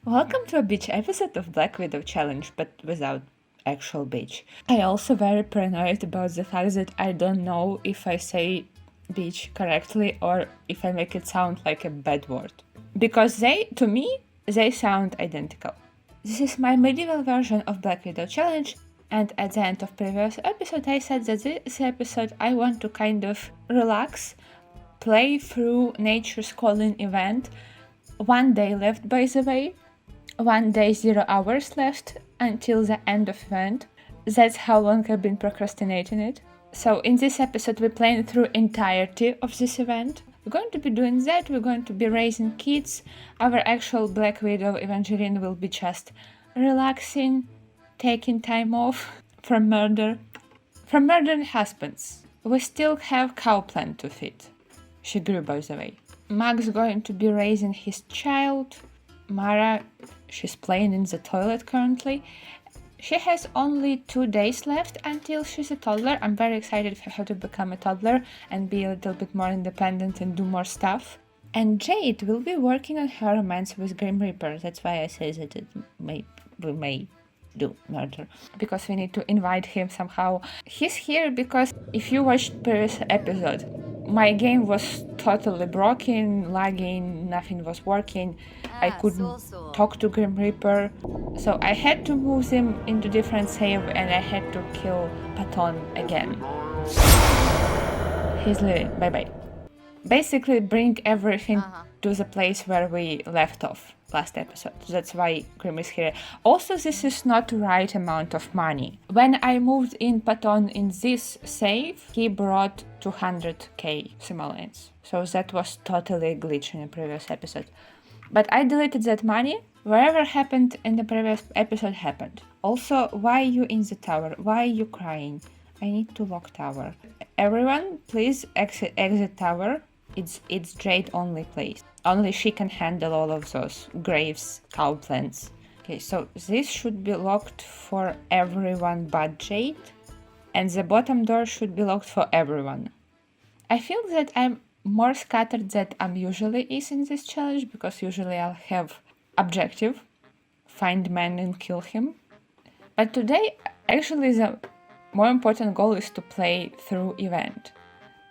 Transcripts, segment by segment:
Welcome to a beach episode of Black Widow Challenge, but without actual beach. I also very paranoid about the fact that I don't know if I say beach correctly or if I make it sound like a bad word. Because to me, they sound identical. This is my medieval version of Black Widow Challenge, and at the end of previous episode I said that this episode I want to kind of relax, play through Nature's Calling event. 1 day left, by the way. 1 day, 0 hours left until the end of event. That's how long I've been procrastinating it. So in this episode we're playing through entirety of this event. We're going to be doing that, we're going to be raising kids. Our actual Black Widow Evangeline will be just relaxing, taking time off from murdering husbands. We still have Cowplant to feed. She grew, by the way. Mag's going to be raising his child. Mara, she's playing in the toilet currently. She has only 2 days left until she's a toddler. I'm very excited for her to become a toddler and be a little bit more independent and do more stuff. And Jade will be working on her romance with Grim Reaper. That's why I say that we may do murder. Because we need to invite him somehow. He's here because if you watched previous episode, my game was totally broken, lagging, nothing was working. I couldn't talk to Grim Reaper, so I had to move him into different save and I had to kill Patton again. He's leaving, bye-bye. Basically bring everything to the place where we left off last episode. That's why Grim is here. Also, this is not the right amount of money. When I moved in Patton in this save, he brought 200k simoleons. So that was totally a glitch in the previous episode. But I deleted that money. Whatever happened in the previous episode happened. Also, why are you in the tower? Why are you crying? I need to lock tower. Everyone, please exit tower. It's Jade only place. Only she can handle all of those graves, cow plants. Okay, so this should be locked for everyone but Jade. And the bottom door should be locked for everyone. I feel that I'm more scattered than I'm usually is in this challenge, because usually I'll have objective, find man and kill him. But today, actually the more important goal is to play through event.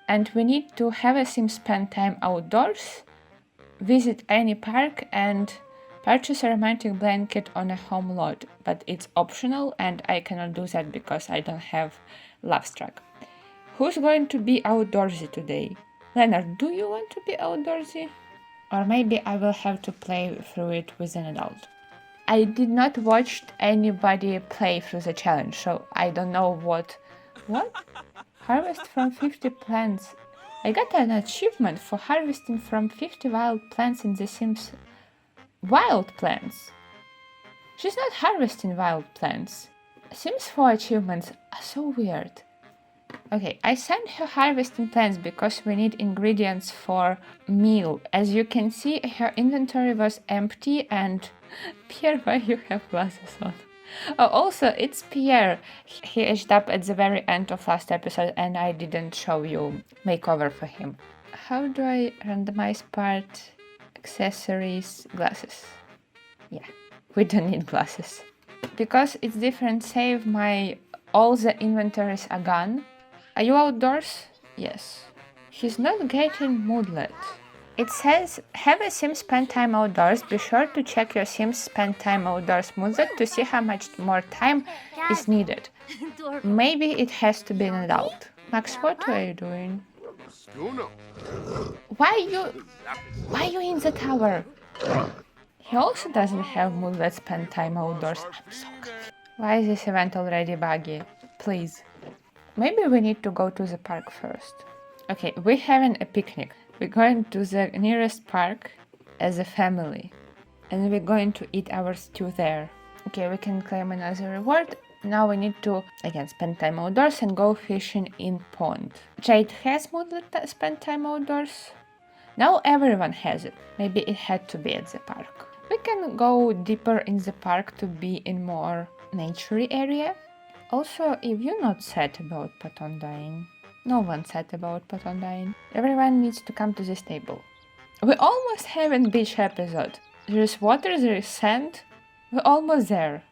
And we need to have a sim spend time outdoors, visit any park and purchase a romantic blanket on a home lot. But it's optional and I cannot do that because I don't have love struck. Who's going to be outdoorsy today? Leonard, do you want to be outdoorsy? Or maybe I will have to play through it with an adult. I did not watch anybody play through the challenge, so I don't know what? Harvest from 50 plants. I got an achievement for harvesting from 50 wild plants in The Sims. Wild plants? She's not harvesting wild plants. Sims 4 achievements are so weird. Okay, I sent her harvesting plants because we need ingredients for meal. As you can see, her inventory was empty and... Pierre, why you have glasses on? Oh, also, it's Pierre. He aged up at the very end of last episode and I didn't show you makeover for him. How do I randomize part, accessories, glasses? Yeah, we don't need glasses. Because it's different save, all the inventories are gone. Are you outdoors? Yes. He's not getting moodlet. It says, have a sim spend time outdoors. Be sure to check your Sims spend time outdoors moodlet to see how much more time is needed. Maybe it has to be an adult. Max, what are you doing? Why are you in the tower? He also doesn't have moodlet spend time outdoors. I'm so confused. Why is this event already buggy? Please. Maybe we need to go to the park first. Okay, we're having a picnic. We're going to the nearest park as a family. And we're going to eat our stew there. Okay, we can claim another reward. Now we need to, again, spend time outdoors and go fishing in pond. Jade has moodlet spend time outdoors. Now everyone has it. Maybe it had to be at the park. We can go deeper in the park to be in more naturey area. Also, if you're not sad about Patton dying, no one's sad about Patton dying, everyone needs to come to this table. We almost have a beach episode. There is water, there is sand. We're almost there.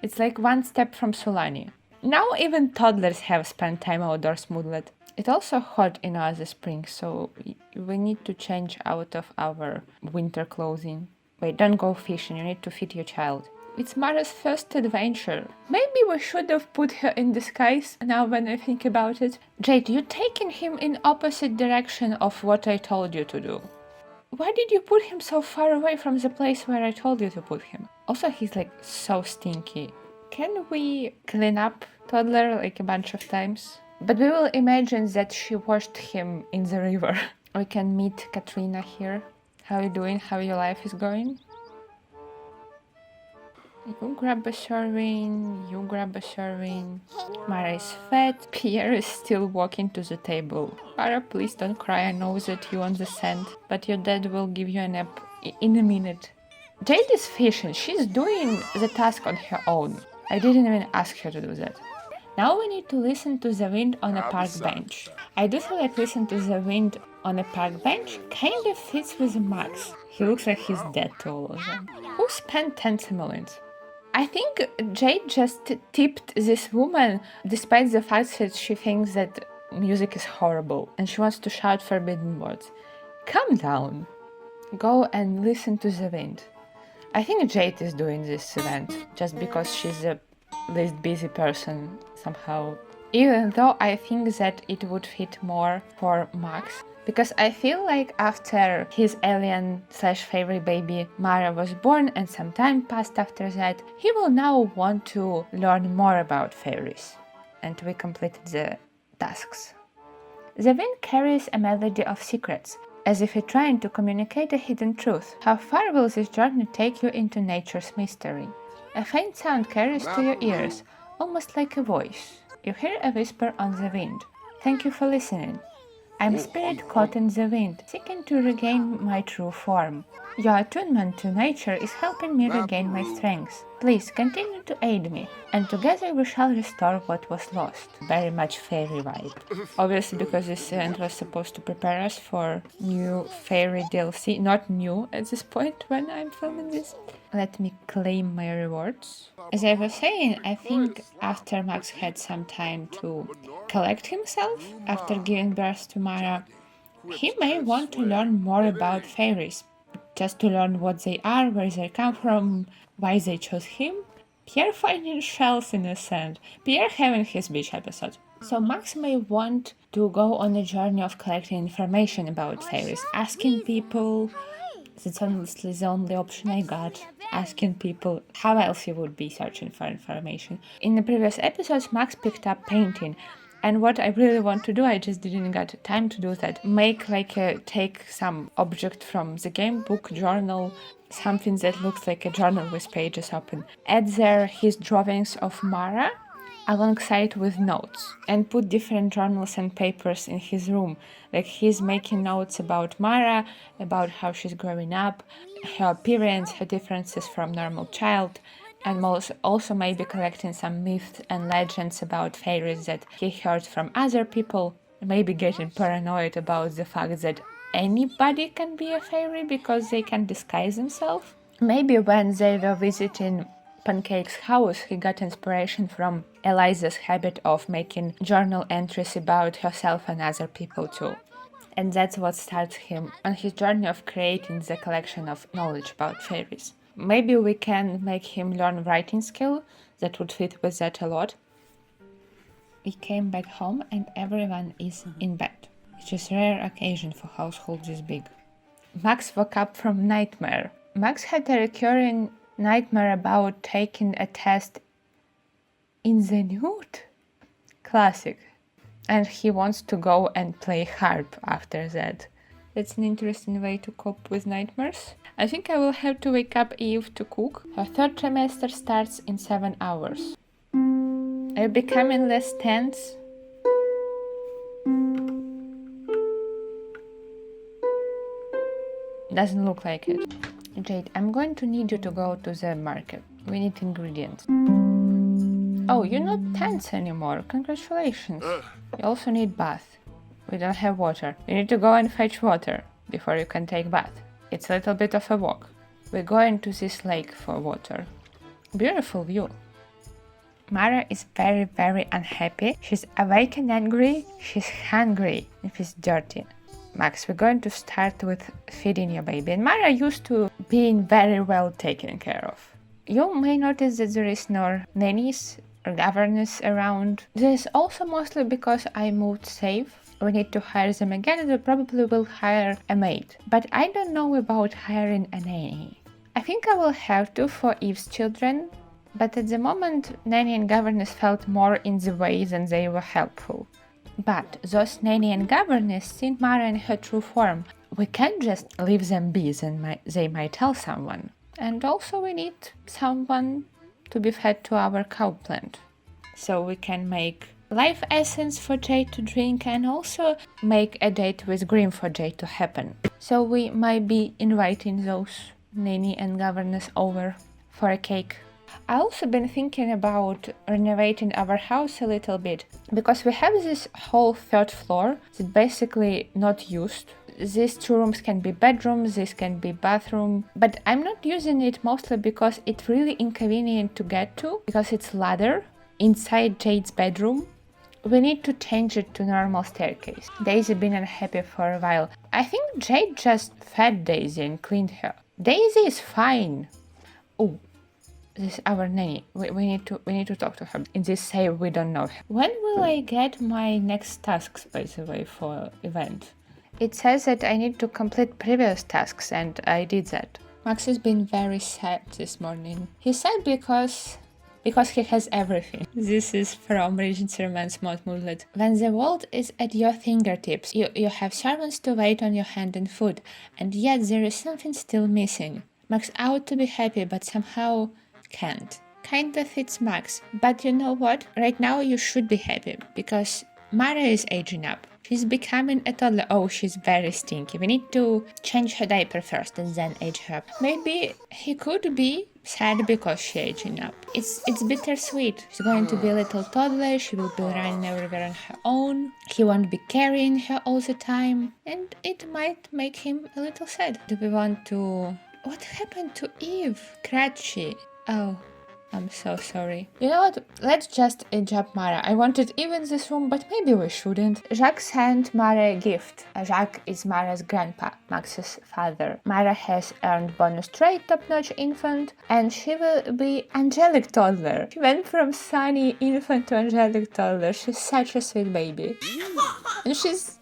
It's like one step from Sulani. Now even toddlers have spent time outdoors moodlet. It's also hot in the spring, so we need to change out of our winter clothing. Wait, don't go fishing, you need to feed your child. It's Mara's first adventure. Maybe we should have put her in disguise now when I think about it. Jade, you're taking him in opposite direction of what I told you to do. Why did you put him so far away from the place where I told you to put him? Also, he's like so stinky. Can we clean up toddler like a bunch of times? But we will imagine that she washed him in the river. We can meet Katrina here. How you doing? How your life is going? You grab a serving, you grab a serving. Mara is fat. Pierre is still walking to the table. Mara, please don't cry. I know that you want the sand, but your dad will give you a nap in a minute. Jade is fishing. She's doing the task on her own. I didn't even ask her to do that. Now we need to listen to the wind on a park bench. I do feel like listen to the wind on a park bench kind of fits with Max. He looks like he's dead to all of them. Who spent 10 simoleons? I think Jade just tipped this woman despite the fact that she thinks that music is horrible and she wants to shout forbidden words. Calm down. Go and listen to the wind. I think Jade is doing this event just because she's the least busy person somehow. Even though I think that it would fit more for Max. Because I feel like after his alien/fairy baby Mara was born and some time passed after that, he will now want to learn more about fairies. And we completed the tasks. The wind carries a melody of secrets, as if it's trying to communicate a hidden truth. How far will this journey take you into nature's mystery? A faint sound carries to your ears, almost like a voice. You hear a whisper on the wind. Thank you for listening. I'm a spirit caught in the wind, seeking to regain my true form. Your attunement to nature is helping me regain my strength. Please continue to aid me, and together we shall restore what was lost. Very much fairy vibe. Obviously, because this event was supposed to prepare us for new fairy DLC. Not new at this point when I'm filming this. Let me claim my rewards. As I was saying, I think after Max had some time to collect himself, after giving birth to Mara, he may want to learn more about fairies. Just to learn what they are, where they come from, why they chose him. Pierre finding shells in the sand. Pierre having his beach episode. So Max may want to go on a journey of collecting information about fairies, asking people. That's honestly the only option I got. Asking people how else you would be searching for information. In the previous episodes, Max picked up painting. And what I really want to do, I just didn't get time to do that. Take some object from the game, book, journal, something that looks like a journal with pages open. Add there his drawings of Mara alongside with notes and put different journals and papers in his room. Like he's making notes about Mara, about how she's growing up, her appearance, her differences from normal child, and also maybe collecting some myths and legends about fairies that he heard from other people, maybe getting paranoid about the fact that anybody can be a fairy because they can disguise themselves. Maybe when they were visiting Pancake's house, he got inspiration from Eliza's habit of making journal entries about herself and other people too. And that's what starts him on his journey of creating the collection of knowledge about fairies. Maybe we can make him learn writing skill, that would fit with that a lot. We came back home and everyone is in bed, which is a rare occasion for households this big. Max woke up from nightmare. Max had a recurring nightmare about taking a test in the nude. Classic. And he wants to go and play harp after that. That's an interesting way to cope with nightmares. I think I will have to wake up Eve to cook. Her third trimester starts in 7 hours. Are you becoming less tense? Doesn't look like it. Jade, I'm going to need you to go to the market. We need ingredients. Oh, you're not tense anymore. Congratulations. You also need bath. We don't have water. You need to go and fetch water before you can take bath. It's a little bit of a walk. We're going to this lake for water. Beautiful view. Mara is very, very unhappy. She's awake and angry. She's hungry and she's dirty. Max, we're going to start with feeding your baby. And Mara used to being very well taken care of. You may notice that there is no nannies or governess around. This is also mostly because I moved safe. We need to hire them again and we probably will hire a maid. But I don't know about hiring a nanny. I think I will have to for Eve's children. But at the moment, nanny and governess felt more in the way than they were helpful. But those nanny and governess seen Mara in her true form. We can't just leave them be, then they might tell someone. And also we need someone to be fed to our cow plant. So we can make life essence for Jade to drink and also make a date with Grim for Jade to happen. So we might be inviting those nanny and governess over for a cake. I also been thinking about renovating our house a little bit because we have this whole third floor that's basically not used. These 2 rooms can be bedrooms, this can be bathroom, but I'm not using it mostly because it's really inconvenient to get to because it's ladder inside Jade's bedroom. We need to change it to normal staircase. Daisy been unhappy for a while. I think Jade just fed Daisy and cleaned her. Daisy is fine. Oh. This is our nanny. We need to talk to her. In this save, we don't know her. When will I get my next tasks, by the way, for event? It says that I need to complete previous tasks, and I did that. Max has been very sad this morning. He's sad because he has everything. This is from Regency Romance Mod Moodlet. When the world is at your fingertips, you have servants to wait on your hand and food, and yet there is something still missing. Max ought to be happy, but somehow can't. Kinda fits Max, but you know what? Right now you should be happy because Mara is aging up. She's becoming a toddler. Oh, she's very stinky. We need to change her diaper first and then age her up. Maybe he could be sad because she's aging up. It's bittersweet. She's going to be a little toddler. She will be running everywhere on her own. He won't be carrying her all the time. And it might make him a little sad. Do we want to... What happened to Eve? Cratchy. Oh, I'm so sorry. You know what? Let's just age up Mara. I wanted Eve in this room, but maybe we shouldn't. Jacques sent Mara a gift. Jacques is Mara's grandpa, Max's father. Mara has earned bonus trait top-notch infant, and she will be angelic toddler. She went from sunny infant to angelic toddler. She's such a sweet baby. And she's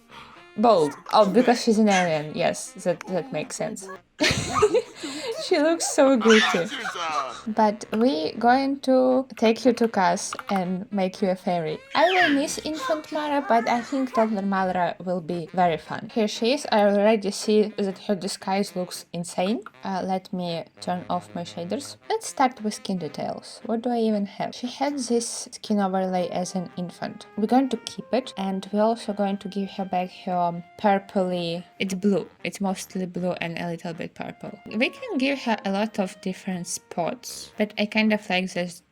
bold. Oh, because she's an alien. Yes, that makes sense. She looks so goofy. But we going to take you to Cass and make you a fairy. I will miss infant Mara, but I think toddler Mara will be very fun. Here she is. I already see that her disguise looks insane. Let me turn off my shaders. Let's start with skin details. What do I even have? She had this skin overlay as an infant. We're going to keep it, and we're also going to give her back her purpley... It's blue. It's mostly blue and a little bit purple. We can give her a lot of different spots, but I kind of like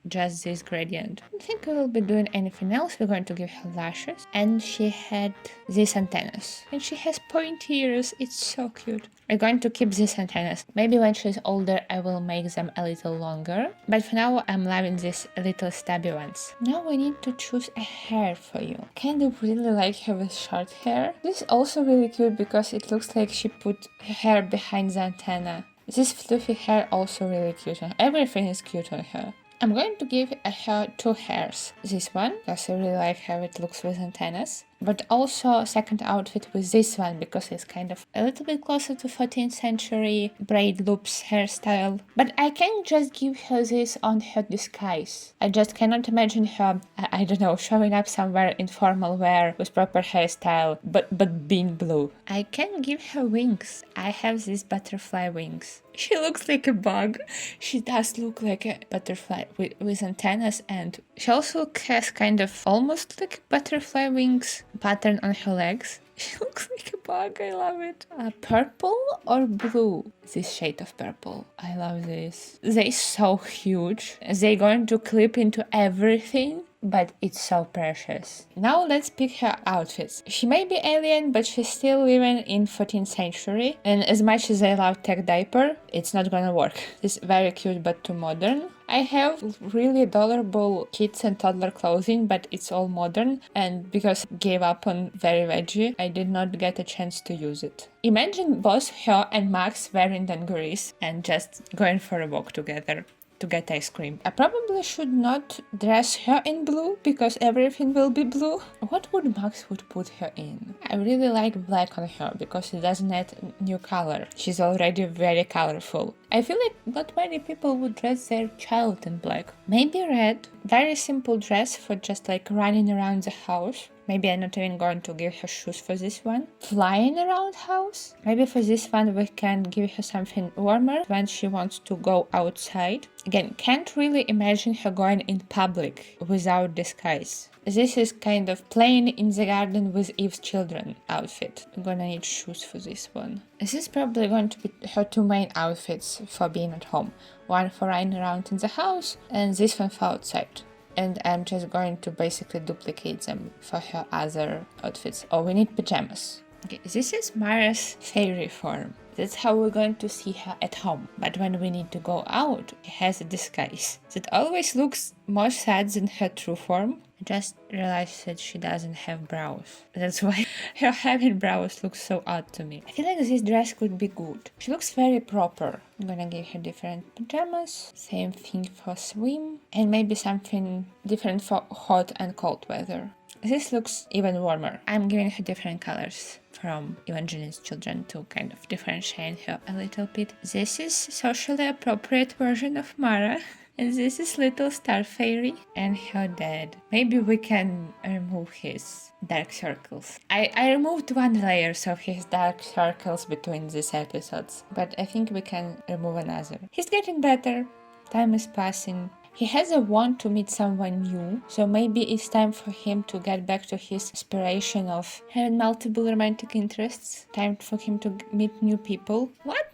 just this gradient. I don't think we will be doing anything else. We're going to give her lashes, and she had these antennas, and she has pointy ears. It's so cute. We're going to keep these antennas. Maybe when she's older I will make them a little longer, but for now I'm loving these little stubby ones. Now we need to choose a hair for you. Kind of really like her with short hair. This is also really cute because it looks like she put her hair behind the antenna. This fluffy hair also really cute. Everything is cute on her. I'm going to give her 2 hairs. This one, because I really like how it looks with antennas. But also second outfit with this one, because it's kind of a little bit closer to 14th century braid loops hairstyle. But I can't just give her this on her disguise. I just cannot imagine her, I don't know, showing up somewhere in formal wear with proper hairstyle, but being blue. I can give her wings. I have these butterfly wings. She looks like a bug. She does look like a butterfly with antennas, and she also has kind of almost like butterfly wings pattern on her legs. She looks like a bug. I love it. Purple or blue? This shade of purple. I love this. They're so huge. They're going to clip into everything. but it's so precious. Now let's pick her outfits. She may be alien, but she's still living in 14th century, and as much as I love tech diaper, it's not gonna work. It's very cute but too modern. I have really adorable kids and toddler clothing, but it's all modern, and because I gave up on very veggie, I did not get a chance to use it. Imagine both her and Max wearing dungarees and just going for a walk together to get ice cream. I probably should not dress her in blue because everything will be blue. What would Max would put her in? I really like black on her because it doesn't add new color. She's already very colorful. I feel like not many people would dress their child in black. Maybe red. Very simple dress for just like running around the house. Maybe I'm not even going to give her shoes for this one. Flying around house? Maybe for this one we can give her something warmer when she wants to go outside. Again, can't really imagine her going in public without disguise. This is kind of playing in the garden with Eve's children outfit. I'm gonna need shoes for this one. This is probably going to be her two main outfits for being at home. One for running around in the house and this one for outside. And I'm just going to basically duplicate them for her other outfits. Oh, we need pajamas. Okay, this is Mara's fairy form. That's how we're going to see her at home. But when we need to go out, she has a disguise that always looks more sad than her true form. I just realized that she doesn't have brows. That's why her having brows looks so odd to me. I feel like this dress could be good. She looks very proper. I'm gonna give her different pajamas. Same thing for swim. And maybe something different for hot and cold weather. This looks even warmer. I'm giving her different colors from Evangeline's children to kind of differentiate her a little bit. This is socially appropriate version of Mara. And this is little star fairy and her dad. Maybe we can remove his dark circles. I removed one layer of his dark circles between these episodes, but I think we can remove another. He's getting better. Time is passing. He has a want to meet someone new, so maybe it's time for him to get back to his aspiration of having multiple romantic interests. Time for him to meet new people. What?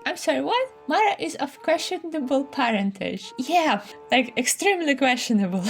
I'm sorry, what? Mara is of questionable parentage. Yeah, like extremely questionable.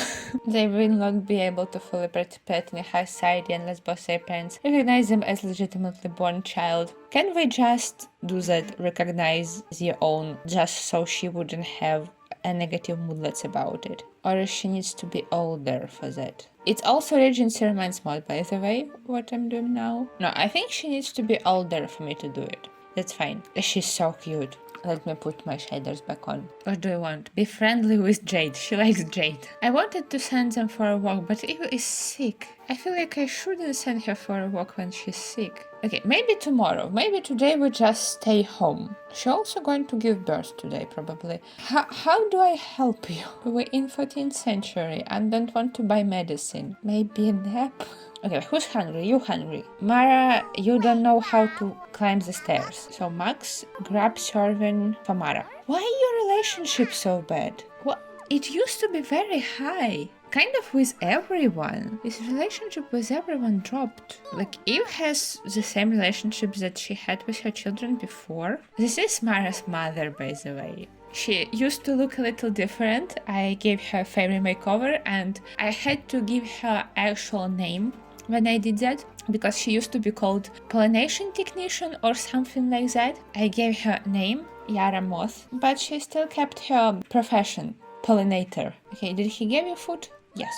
They will not be able to fully participate in high society unless both their parents recognize them as legitimately born child. Can we just do that, recognize their own, just so she wouldn't have a negative moodlets about it? Or she needs to be older for that? It's also Regency Romance mode, by the way, what I'm doing now. No, I think she needs to be older for me to do it. That's fine. She's so cute. Let me put my shaders back on. What do you want? Be friendly with Jade. She likes Jade. I wanted to send them for a walk, but Eva is sick. I feel like I shouldn't send her for a walk when she's sick. Okay, maybe tomorrow. Maybe today we just stay home. She's also going to give birth today, probably. How do I help you? We're in 14th century and don't want to buy medicine. Maybe a nap? Okay, who's hungry? You hungry. Mara, you don't know how to climb the stairs. So Max, grab serving for Mara. Why your relationship so bad? What? It used to be very high. Kind of with everyone. This relationship with everyone dropped. Like, Eve has the same relationships that she had with her children before. This is Mara's mother, by the way. She used to look a little different. I gave her a fairy makeover and I had to give her actual name when I did that, because she used to be called Pollination Technician or something like that. I gave her a name, Yara Moth, but she still kept her profession, Pollinator. Okay, did he give you food? Yes.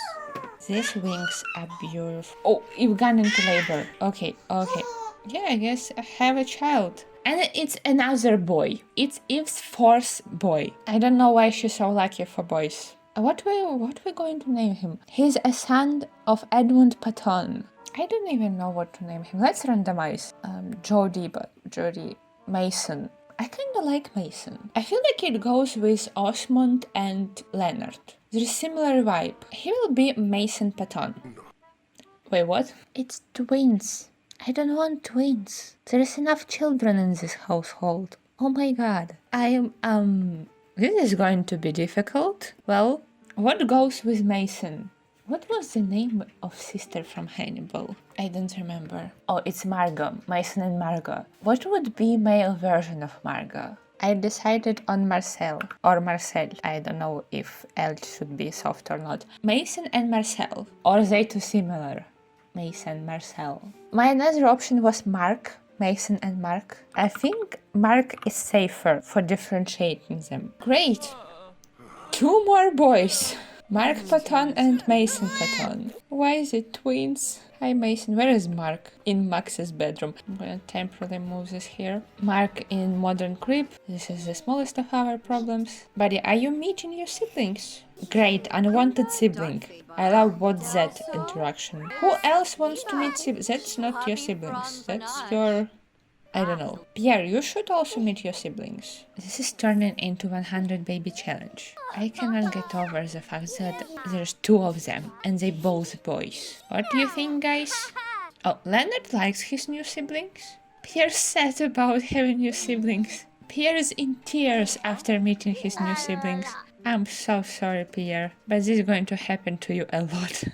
These wings are beautiful. Oh, you've gone into labor. Okay. Yeah, I guess I have a child. And it's another boy. It's Eve's fourth boy. I don't know why she's so lucky for boys. What we going to name him? He's a son of Edmund Patton. I don't even know what to name him. Let's randomize. Jody, Mason. I kinda like Mason. I feel like it goes with Osmond and Leonard. There's a similar vibe. He will be Mason Patton. Wait, what? It's twins. I don't want twins. There's enough children in this household. Oh my god. This is going to be difficult. Well, what goes with Mason? What was the name of sister from Hannibal? I don't remember. Oh, it's Margot. Mason and Margot. What would be male version of Margot? I decided on Marcel or Marcel. I don't know if L should be soft or not. Mason and Marcel. Or are they too similar? Mason, Marcel. My another option was Mark. Mason and Mark. I think Mark is safer for differentiating them. Great! 2 more boys. Mark Patton and Mason Patton. Why is it twins? Hi Mason, where is Mark? In Max's bedroom. I'm gonna temporarily move this here. Mark in modern crib. This is the smallest of our problems. Buddy, are you meeting your siblings? Great, unwanted sibling. I love what's that interaction. Who else wants to meet siblings? That's not your siblings. That's your... I don't know. Pierre, you should also meet your siblings. This is turning into 100 baby challenge. I cannot get over the fact that there's 2 of them and they both boys. What do you think, guys? Oh, Leonard likes his new siblings. Pierre's sad about having new siblings. Pierre's in tears after meeting his new siblings. I'm so sorry, Pierre, but this is going to happen to you a lot.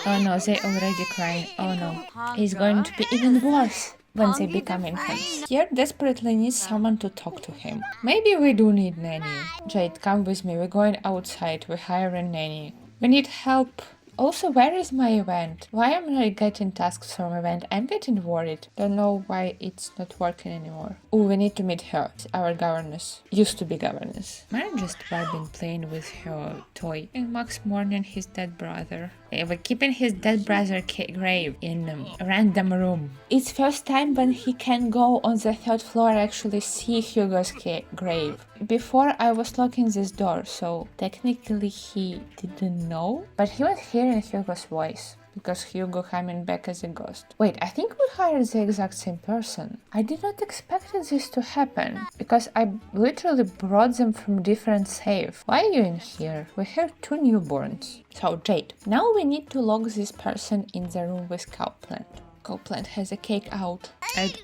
Oh no, they already crying. Oh no, it's going to be even worse when they become infants. Pierre desperately needs someone to talk to him. Maybe we do need nanny. Jade, come with me. We're going outside. We hire a nanny. We need help. Also, where is my event? Why am I getting tasks from event? I'm getting worried. Don't know why it's not working anymore. Oh, we need to meet her. Our governess. Used to be governess. Mara just vibing playing with her toy. And Max mourning his dead brother. We're keeping his dead brother grave in a random room. It's first time when he can go on the 3rd floor actually see Hugo's grave. Before I was locking this door, so technically he didn't know. But he was hearing Hugo's voice. Because Hugo coming back as a ghost. Wait, I think we hired the exact same person. I did not expect this to happen. Because I literally brought them from different safe. Why are you in here? We have 2 newborns. So Jade, now we need to lock this person in the room with Cowplant. Cowplant has a cake out.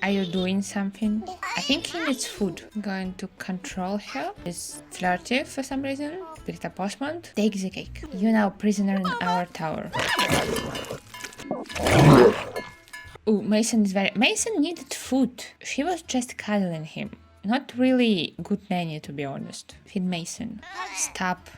Are you doing something? I think he needs food. I'm going to control her. It's flirty for some reason. Birta Postmont, take the cake. You now prisoner in our tower. Ooh, Mason is very... Mason needed food. She was just cuddling him. Not really good nanny, to be honest. Feed Mason. Stop.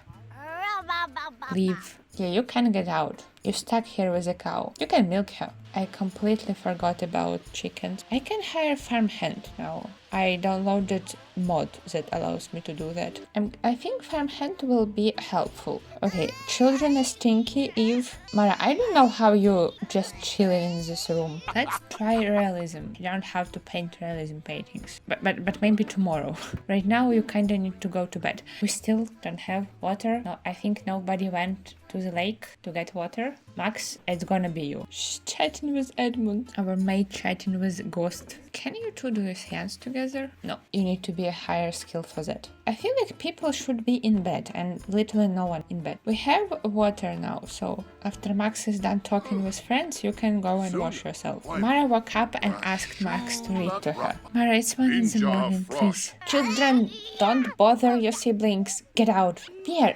Leave. Yeah, you can get out. You're stuck here with a cow. You can milk her. I completely forgot about chickens. I can hire farmhand now. I downloaded mod that allows me to do that. I think farmhand will be helpful. Okay, children are stinky. Eve. Mara, I don't know how you just chilling in this room. Let's try realism. You don't have to paint realism paintings. But maybe tomorrow. Right now you kinda need to go to bed. We still don't have water. No, I think nobody went to the lake to get water. Max, it's gonna be you. Shh, chatting with Edmund. Our maid chatting with Ghost. Can you 2 do your hands together? No, you need to be a higher skill for that. I feel like people should be in bed and literally no one in bed. We have water now, so after Max is done talking with friends, you can go and wash yourself. Mara woke up and asked Max to read to her. Mara, it's 1 in the morning, please. Children, don't bother your siblings. Get out. Pierre,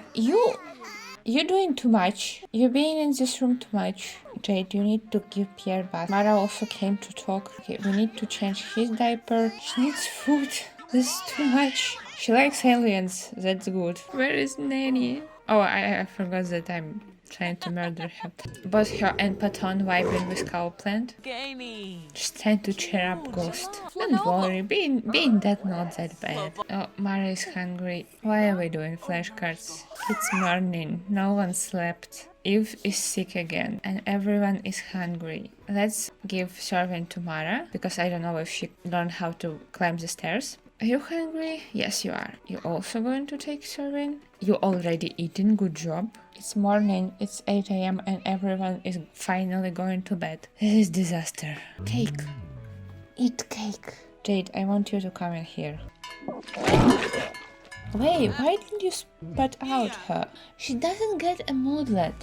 you're doing too much. You're being in this room too much. Jade, you need to give Pierre bath. Mara also came to talk. Okay, we need to change his diaper. She needs food. This is too much. She likes aliens. That's good. Where is Nanny? Oh, I forgot that I'm trying to murder her. Both her and Patton vibing with Cowplant. Just trying to cheer up Ghost. Don't worry, being dead not that bad. Oh, Mara is hungry. Why are we doing flashcards? It's morning. No one slept. Eve is sick again and everyone is hungry. Let's give servant to Mara because I don't know if she learned how to climb the stairs. Are you hungry? Yes, you are. You also going to take serving? You already eaten, good job. It's morning, it's 8 a.m. and everyone is finally going to bed. This is disaster. Cake. Eat cake. Jade, I want you to come in here. Wait, why didn't you spat out her? She doesn't get a moodlet.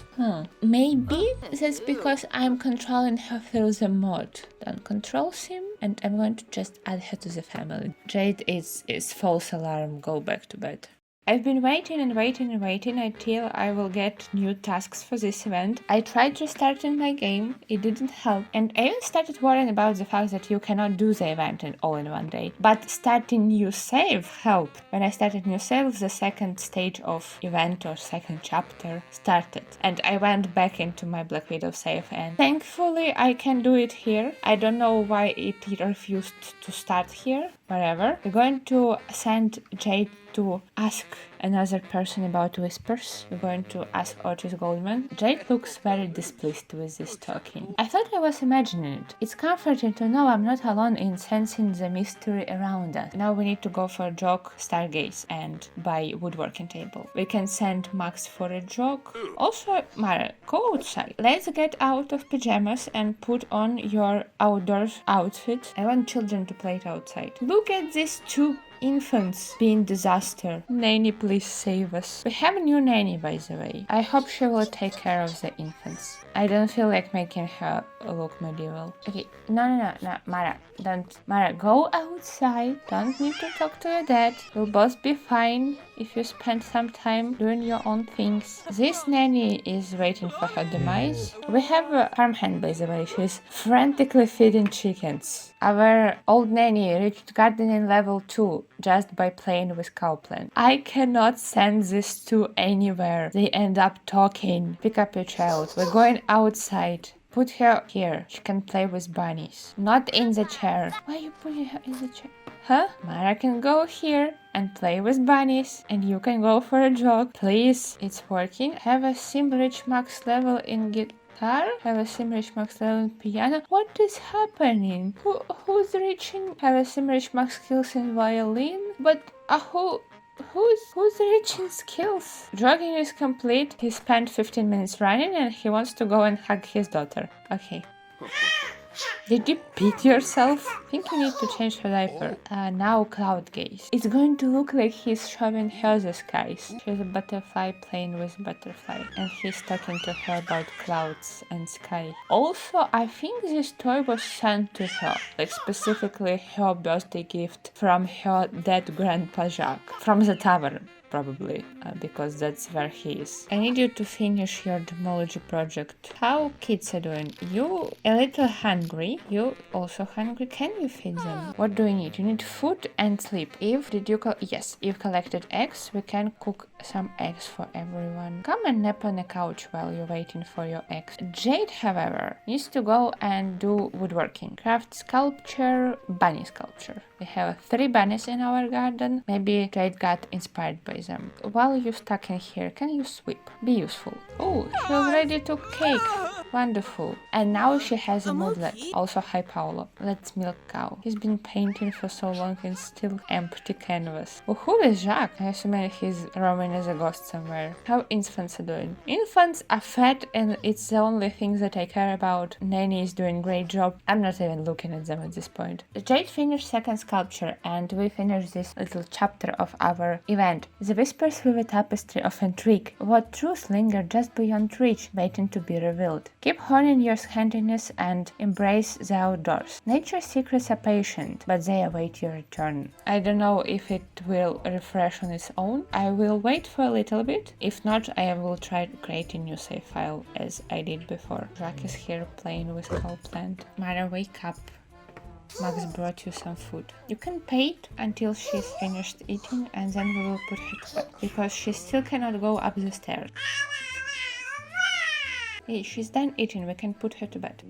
Maybe that's because I'm controlling her through the mod. Don't control sim, and I'm going to just add her to the family. Jade is false alarm, go back to bed. I've been waiting and waiting and waiting until I will get new tasks for this event. I tried restarting my game, it didn't help, and I even started worrying about the fact that you cannot do the event all in one day. But starting new save helped. When I started new save, the second stage of event or second chapter started, and I went back into my Black Widow save, and thankfully I can do it here. I don't know why it refused to start here. Whatever. We're going to send Jade to ask another person about whispers. We're going to ask Otis Goldman. Jade looks very displeased with this talking. I thought I was imagining it. It's comforting to know I'm not alone in sensing the mystery around us. Now we need to go for a jog, stargaze, and buy woodworking table. We can send Max for a jog. Also, Mara, go outside. Let's get out of pajamas and put on your outdoors outfit. I want children to play it outside. Look at these two infants being disaster. Nanny, please save us. We have a new nanny, by the way. I hope she will take care of the infants. I don't feel like making her look medieval. Okay, no, Mara, don't. Mara, go outside. Don't need to talk to your dad. We'll both be fine if you spend some time doing your own things. This nanny is waiting for her demise. We have a farmhand, by the way. She's frantically feeding chickens. Our old nanny reached gardening level 2 just by playing with cowplant. I cannot send these two anywhere. They end up talking. Pick up your child. We're going outside. Put her here. She can play with bunnies. Not in the chair. Why are you putting her in the chair? Huh? Mara can go here and play with bunnies, and you can go for a jog. Please, it's working. Have a sim reach max level in guitar. Have a sim reach max level in piano. What is happening? Who's reaching? Have a sim reach max skills in violin. But who's reaching skills? Jogging is complete. He spent 15 minutes running and he wants to go and hug his daughter. Okay. Did you beat yourself? I think you need to change her diaper. Now cloud gaze. It's going to look like he's showing her the skies. She's a butterfly playing with butterfly, and he's talking to her about clouds and sky. Also, I think this toy was sent to her, like specifically her birthday gift from her dead grandpa Jacques, from the tavern. Probably, because that's where he is. I need you to finish your gemology project. How kids are doing? You a little hungry. You also hungry. Can you feed them? What do you need? You need food and sleep. Yes, you've collected eggs. We can cook some eggs for everyone. Come and nap on the couch while you're waiting for your eggs. Jade, however, needs to go and do woodworking. Craft sculpture, bunny sculpture. We have 3 bunnies in our garden. Maybe Jade got inspired by them. While you're stuck in here, can you sweep? Be useful. Oh, she already took cake. Wonderful. And now she has a moodlet. Also, hi Paolo. Let's milk cow. He's been painting for so long and still empty canvas. Oh, who is Jacques? I assume he's roaming as a ghost somewhere. How infants are doing? Infants are fat and it's the only thing that I care about. Nanny is doing a great job. I'm not even looking at them at this point. Jade finished second sculpture and we finished this little chapter of our event. The whispers through a tapestry of intrigue. What truths linger just beyond reach, waiting to be revealed. Keep honing your handiness and embrace the outdoors. Nature's secrets are patient, but they await your return. I don't know if it will refresh on its own. I will wait for a little bit. If not, I will try to create a new save file as I did before. Jack is here playing with cowplant. Mara, wake up. Max brought you some food. You can wait until she's finished eating and then we will put her to bed, because she still cannot go up the stairs. Hey, she's done eating, we can put her to bed.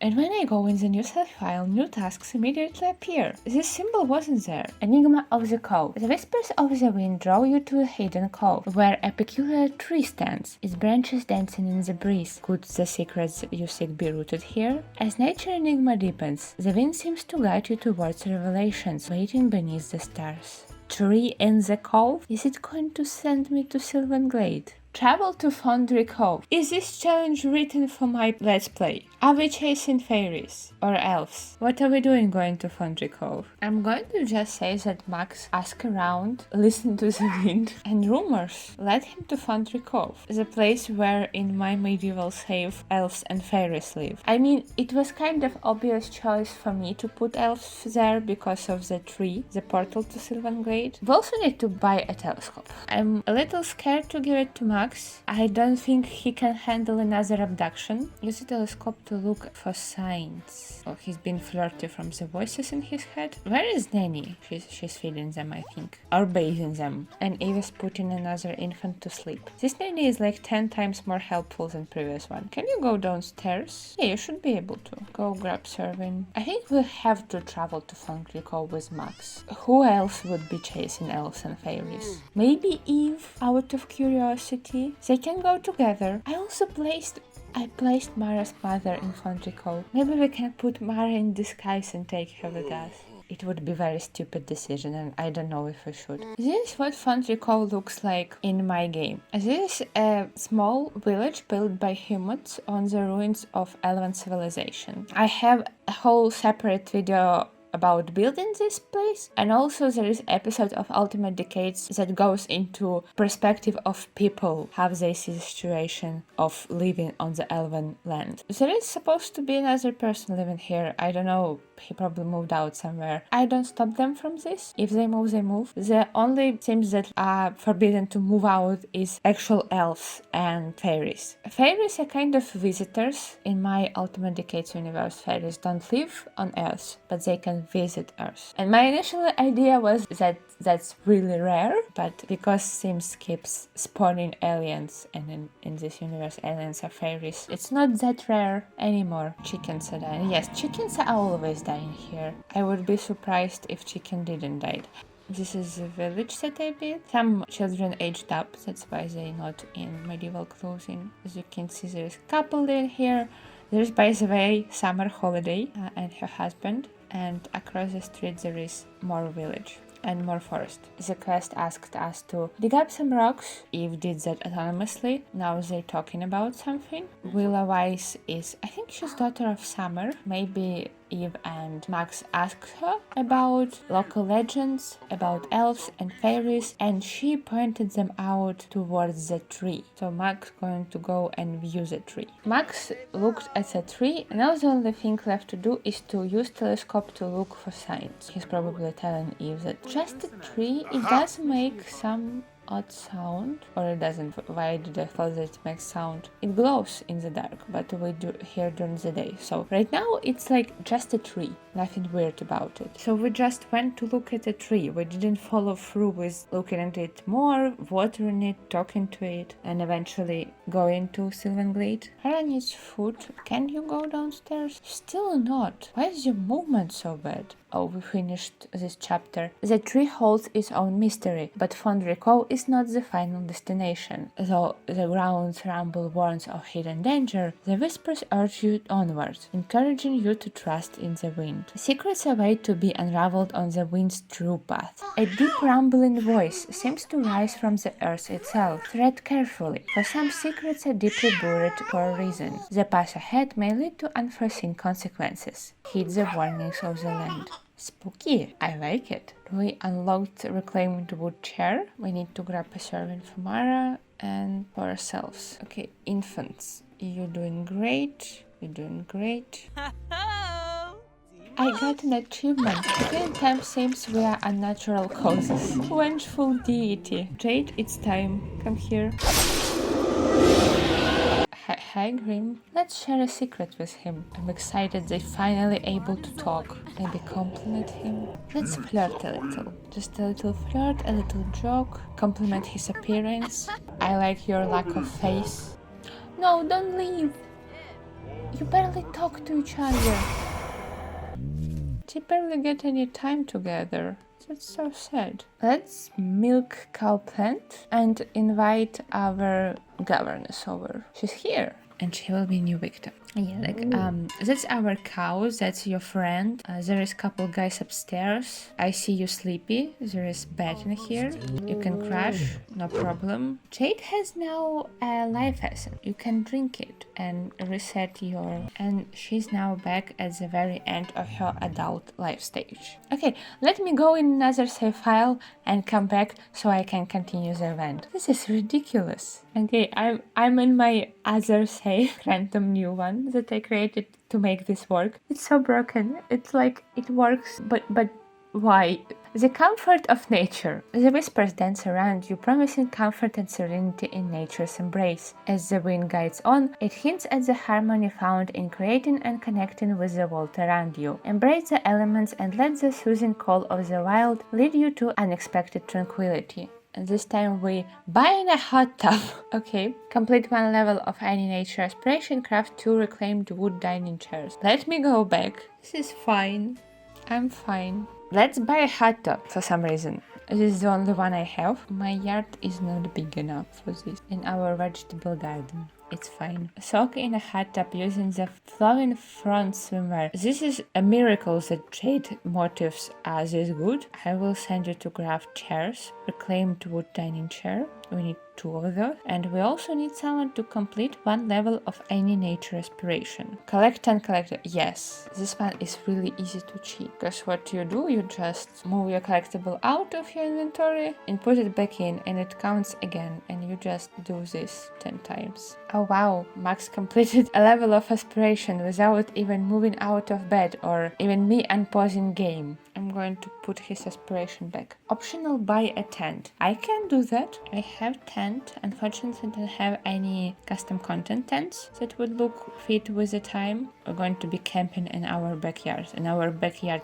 And when I go in the new save file, new tasks immediately appear. This symbol wasn't there. Enigma of the Cove. The whispers of the wind draw you to a hidden cove, where a peculiar tree stands, its branches dancing in the breeze. Could the secrets you seek be rooted here? As nature enigma deepens, the wind seems to guide you towards revelations waiting beneath the stars. Tree in the cove? Is it going to send me to Sylvan Glade? Travel to Foundry Cove. Is this challenge written for my Let's Play? Are we chasing fairies or elves? What are we doing going to Foundry Cove? I'm going to just say that Max ask around, listen to the wind, and rumors led him to Foundry Cove, the place where in my medieval save elves and fairies live. I mean, it was kind of obvious choice for me to put elves there because of the tree, the portal to Sylvan Glade. We also need to buy a telescope. I'm a little scared to give it to Max. I don't think he can handle another abduction. Use a telescope to look for signs. Oh, he's been flirty from the voices in his head. Where is Nanny? She's feeding them, I think. Or bathing them. And Eva's putting another infant to sleep. This Nanny is like 10 times more helpful than previous one. Can you go downstairs? Yeah, you should be able to. Go grab serving. I think we'll have to travel to Foundry Cove with Max. Who else would be chasing elves and fairies? Maybe Eve, out of curiosity. They can go together. I placed Mara's mother in Foundry Cove. Maybe we can put Mara in disguise and take her with us. It would be a very stupid decision and I don't know if we should. This is what Foundry Cove looks like in my game. This is a small village built by humans on the ruins of elven civilization. I have a whole separate video about building this place, and also there is episode of Ultimate Decades that goes into perspective of people, how they see the situation of living on the elven land. There is supposed to be another person living here. I don't know, he probably moved out somewhere. I don't stop them from this. If they move, they move. The only things that are forbidden to move out is actual elves and fairies. Fairies are kind of visitors. In my Ultimate Decades universe, fairies don't live on Earth, but they can visit Earth. And my initial idea was that that's really rare, but because Sims keeps spawning aliens, and in this universe aliens are fairies, it's not that rare anymore. Chickens are dying. Yes, chickens are always dying here. I would be surprised if chicken didn't die. This is the village that I built. Some children aged up, that's why they're not in medieval clothing. As you can see, there's a couple in here. There's, by the way, Summer Holiday and her husband. And across the street there is more village and more forest. The quest asked us to dig up some rocks. Eve did that autonomously. Now they're talking about something. Willa Weiss is, I think she's daughter of Summer. Maybe Eve and Max asked her about local legends, about elves and fairies, and she pointed them out towards the tree. So Max going to go and view the tree. Max looked at the tree, and now the only thing left to do is to use telescope to look for signs. He's probably telling Eve that just a tree, it does make some odd sound, or it doesn't. Why did I thought that it makes sound? It glows in the dark, but we do here during the day. So right now it's like just a tree, nothing weird about it. So we just went to look at a tree. We didn't follow through with looking at it more, watering it, talking to it, and eventually going to Sylvan Glade. Hera needs food. Can you go downstairs? Still not. Why is your movement so bad? Oh, we finished this chapter. The tree holds its own mystery, but Foundry Cove is not the final destination. Though the ground's rumble warns of hidden danger, the whispers urge you onwards, encouraging you to trust in the wind. Secrets await to be unraveled on the wind's true path. A deep rumbling voice seems to rise from the earth itself. Tread carefully, for some secrets are deeply buried for a reason. The path ahead may lead to unforeseen consequences. Heed the warnings of the land. Spooky. I like it. We unlocked reclaimed wood chair. We need to grab a servant for Mara and for ourselves. Okay, infants. You're doing great. You're doing great. I got an achievement. Killing time seems via unnatural causes. Vengeful deity. Jade, it's time. Come here. Hi, Grim. Let's share a secret with him. I'm excited they're finally able to talk. Maybe compliment him. Let's flirt a little. Just a little flirt, a little joke. Compliment his appearance. I like your lack of face. No, don't leave. You barely talk to each other. They barely get any time together. That's so sad. Let's milk cow plant and invite our governess over. She's here. And she will be new victim. Yeah, that's our cow, that's your friend. There is couple guys upstairs. I see you sleepy. There is bed in here. You can crash, no problem. Jade has now a life essence. You can drink it and reset your... And she's now back at the very end of her adult life stage. Okay, let me go in another save file and come back so I can continue the event. This is ridiculous. Okay, I'm in my other save, random new one that I created to make this work. It's so broken. It's like it works, but why? The comfort of nature. The whispers dance around you, promising comfort and serenity in nature's embrace. As the wind guides on, it hints at the harmony found in creating and connecting with the world around you. Embrace the elements and let the soothing call of the wild lead you to unexpected tranquility. And this time we buy in a hot tub. Okay. Complete 1 level of any nature aspiration, craft 2 reclaimed wood dining chairs. Let me go back. This is fine. I'm fine. Let's buy a hot tub for some reason. This is the only one I have. My yard is not big enough for this. In our vegetable garden. It's fine. Soak in a hot tub using the flowing front swimwear. This is a miracle that Jade motifs are this good. I will send you to craft chairs. Reclaimed wood dining chair. We need 2 of those. And we also need someone to complete 1 level of any nature aspiration. Collect and collect. Yes, this one is really easy to cheat. Because what you do, you just move your collectible out of your inventory and put it back in, and it counts again. And you just do this 10 times. Oh wow, Max completed a level of aspiration without even moving out of bed or even me unpausing game. I'm going to put his aspiration back. Optional buy a tent. I can do that. I have tent. Unfortunately, I don't have any custom content tents that would look fit with the time. We're going to be camping in our backyard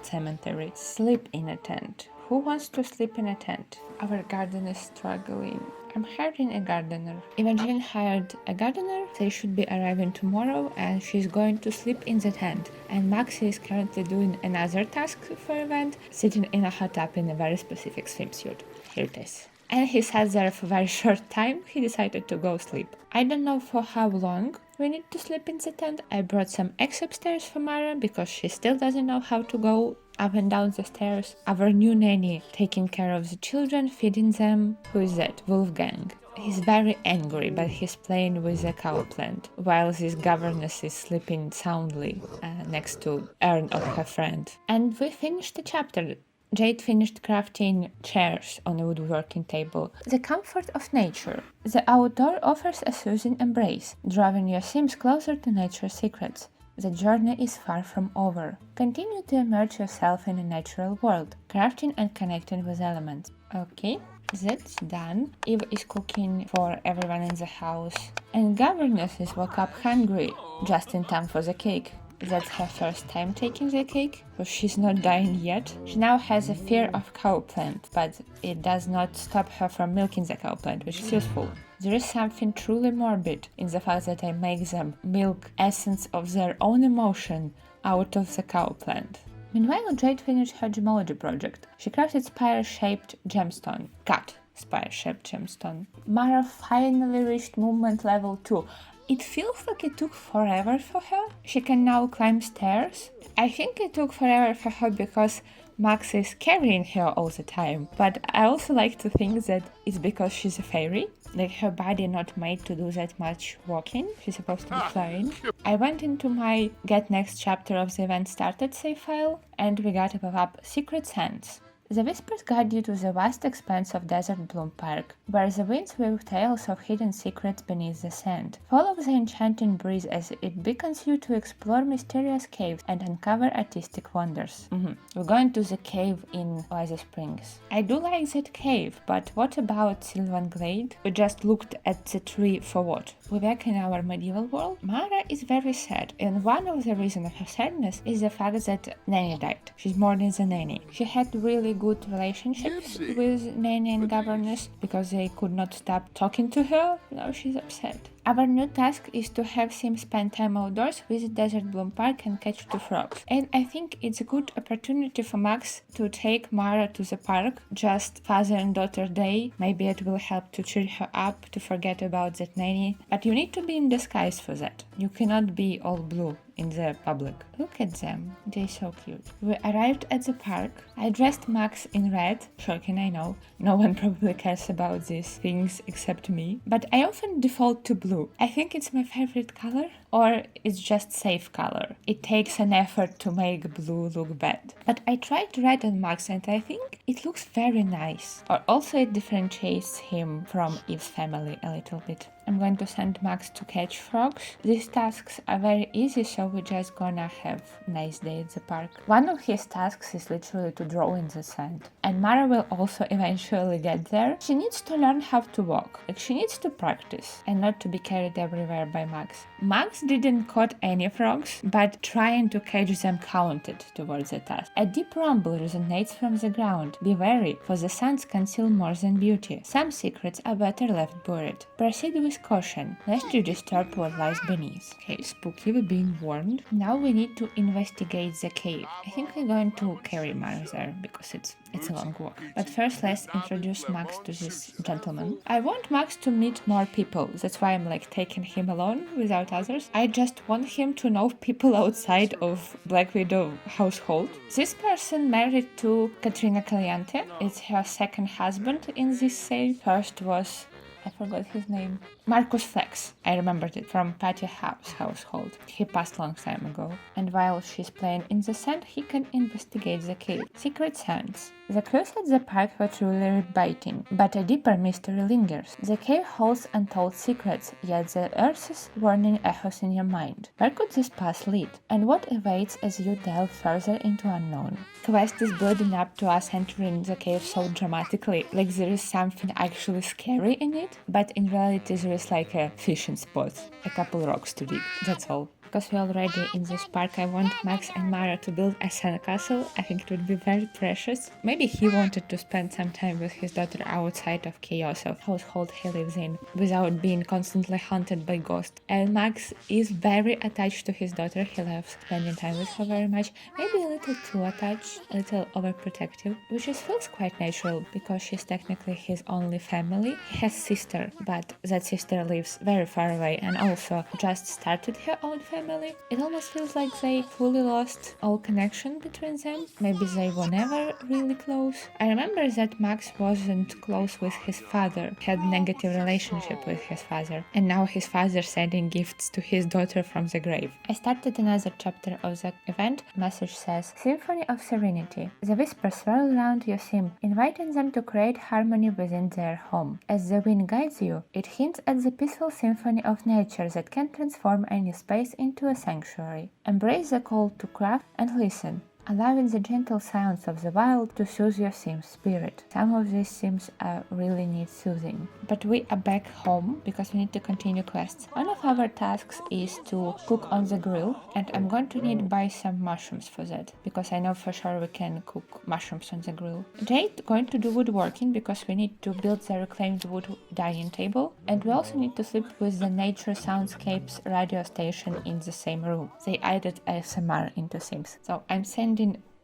cemetery. Sleep in a tent. Who wants to sleep in a tent? Our garden is struggling. I'm hiring a gardener. Evangeline hired a gardener. They should be arriving tomorrow and she's going to sleep in the tent. And Maxi is currently doing another task for event, sitting in a hot tub in a very specific swimsuit. Here it is. And he sat there for a very short time. He decided to go sleep. I don't know for how long we need to sleep in the tent. I brought some eggs upstairs for Mara because she still doesn't know how to go up and down the stairs. Our new nanny taking care of the children, feeding them. Who is that? Wolfgang. He's very angry, but he's playing with the cow plant, while this governess is sleeping soundly next to urn of her friend. And we finished the chapter. Jade finished crafting chairs on a woodworking table. The comfort of nature. The outdoor offers a soothing embrace, drawing your Sims closer to nature's secrets. The journey is far from over. Continue to immerse yourself in a natural world, crafting and connecting with elements. Okay, that's done. Eve is cooking for everyone in the house. And governess is woke up hungry, just in time for the cake. That's her first time taking the cake, so she's not dying yet. She now has a fear of cow plant, but it does not stop her from milking the cow plant, which is useful. There is something truly morbid in the fact that I make them milk essence of their own emotion out of the cow plant. Meanwhile, Jade finished her gemology project. She crafted spire-shaped gemstone. Cut spire-shaped gemstone. Mara finally reached movement level 2. It feels like it took forever for her. She can now climb stairs. I think it took forever for her because Max is carrying her all the time. But I also like to think that it's because she's a fairy. Like her body not made to do that much walking. She's supposed to be flying. I went into my get next chapter of the event started save file and we got a pop-up Secret Sands. The whispers guide you to the vast expanse of Desert Bloom Park, where the winds weave tales of hidden secrets beneath the sand. Follow the enchanting breeze as it beckons you to explore mysterious caves and uncover artistic wonders. We're going to the cave in Oasis Springs. I do like that cave, but what about Sylvan Glade? We just looked at the tree for what? We're back in our medieval world. Mara is very sad, and one of the reasons of her sadness is the fact that Nanny died. She's mourning the nanny. She had really good relationships with nanny and governess because they could not stop talking to her. Now she's upset. Our new task is to have Sim spend time outdoors, visit Desert Bloom Park and catch 2 frogs. And I think it's a good opportunity for Max to take Mara to the park, just father and daughter day. Maybe it will help to cheer her up, to forget about that nanny. But you need to be in disguise for that. You cannot be all blue in the public. Look at them, they're so cute. We arrived at the park. I dressed Max in red, shocking I know. No one probably cares about these things except me. But I often default to blue. I think it's my favorite color, or it's just safe color. It takes an effort to make blue look bad. But I tried red on Max and I think it looks very nice. Or also it differentiates him from Eve's family a little bit. I'm going to send Max to catch frogs. These tasks are very easy, so we're just gonna have a nice day at the park. One of his tasks is literally to draw in the sand. And Mara will also eventually get there. She needs to learn how to walk. Like, she needs to practice and not to be carried everywhere by Max. Max didn't caught any frogs, but trying to catch them counted towards the task. A deep rumble resonates from the ground. Be wary, for the sands conceal more than beauty. Some secrets are better left buried. Proceed with caution, lest you disturb what lies beneath. Okay, spooky, we're being warned. Now we need to investigate the cave. I think we're going to carry Mara there because it's a long walk. But first let's introduce Max to this gentleman. I want Max to meet more people. That's why I'm like taking him alone without others. I just want him to know people outside of Black Widow household. This person married to Katrina Caliente. It's her second husband in this save. First was, I forgot his name, Marcus Flex. I remembered it from Patty House household. He passed long time ago. And while she's playing in the sand, he can investigate the cave. Secret sands. The clues at the park were truly biting, but a deeper mystery lingers. The cave holds untold secrets, yet the Earth's warning echoes in your mind. Where could this path lead? And what awaits as you delve further into unknown? Quest is building up to us entering the cave so dramatically, like there is something actually scary in it, but in reality there is like a fishing spot, a couple rocks to dig, that's all. Because we're already in this park, I want Max and Mara to build a sandcastle. I think it would be very precious. Maybe he wanted to spend some time with his daughter outside of chaos of household he lives in, without being constantly haunted by ghosts. And Max is very attached to his daughter. He loves spending time with her very much. Maybe a little too attached, a little overprotective, which just feels quite natural because she's technically his only family. He has sister, but that sister lives very far away and also just started her own family. It almost feels like they fully lost all connection between them. Maybe they were never really close. I remember that Max wasn't close with his father, had negative relationship with his father, and now his father sending gifts to his daughter from the grave. I started another chapter of the event. Message says, Symphony of Serenity. The whispers swirl around your sim, inviting them to create harmony within their home. As the wind guides you, it hints at the peaceful symphony of nature that can transform any space into a sanctuary. Embrace the call to craft and listen, allowing the gentle sounds of the wild to soothe your sim's spirit. Some of these sims really need soothing. But we are back home because we need to continue quests. One of our tasks is to cook on the grill, and I'm going to need to buy some mushrooms for that because I know for sure we can cook mushrooms on the grill. Jade going to do woodworking because we need to build the reclaimed wood dining table, and we also need to sleep with the Nature Soundscapes radio station in the same room. They added ASMR into Sims. So I'm sending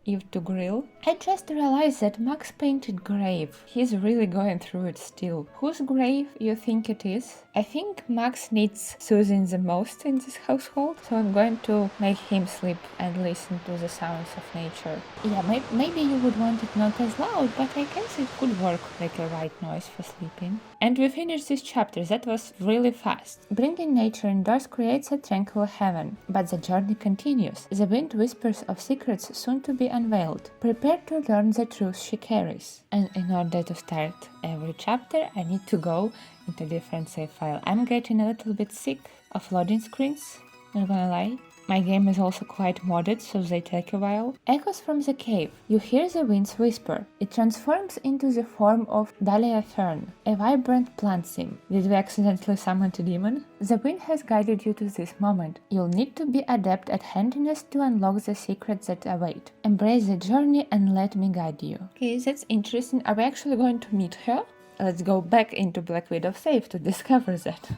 Eve to grill. I just realized that Max painted grave. He's really going through it still. Whose grave you think it is? I think Max needs soothing the most in this household, so I'm going to make him sleep and listen to the sounds of nature. Yeah, maybe you would want it not as loud, but I guess it could work like a white noise for sleeping. And we finished this chapter. That was really fast. Bringing nature indoors creates a tranquil heaven, but the journey continues. The wind whispers of secrets soon to be unveiled. Prepare to learn the truth she carries. And in order to start every chapter, I need to go into different save file. I'm getting a little bit sick of loading screens, not gonna lie. My game is also quite modded, so they take a while. Echoes from the cave. You hear the wind's whisper. It transforms into the form of Dahlia Fern, a vibrant plant sim. Did we accidentally summon a demon? The wind has guided you to this moment. You'll need to be adept at handiness to unlock the secrets that await. Embrace the journey and let me guide you. Okay, that's interesting. Are we actually going to meet her? Let's go back into Black Widow save to discover that.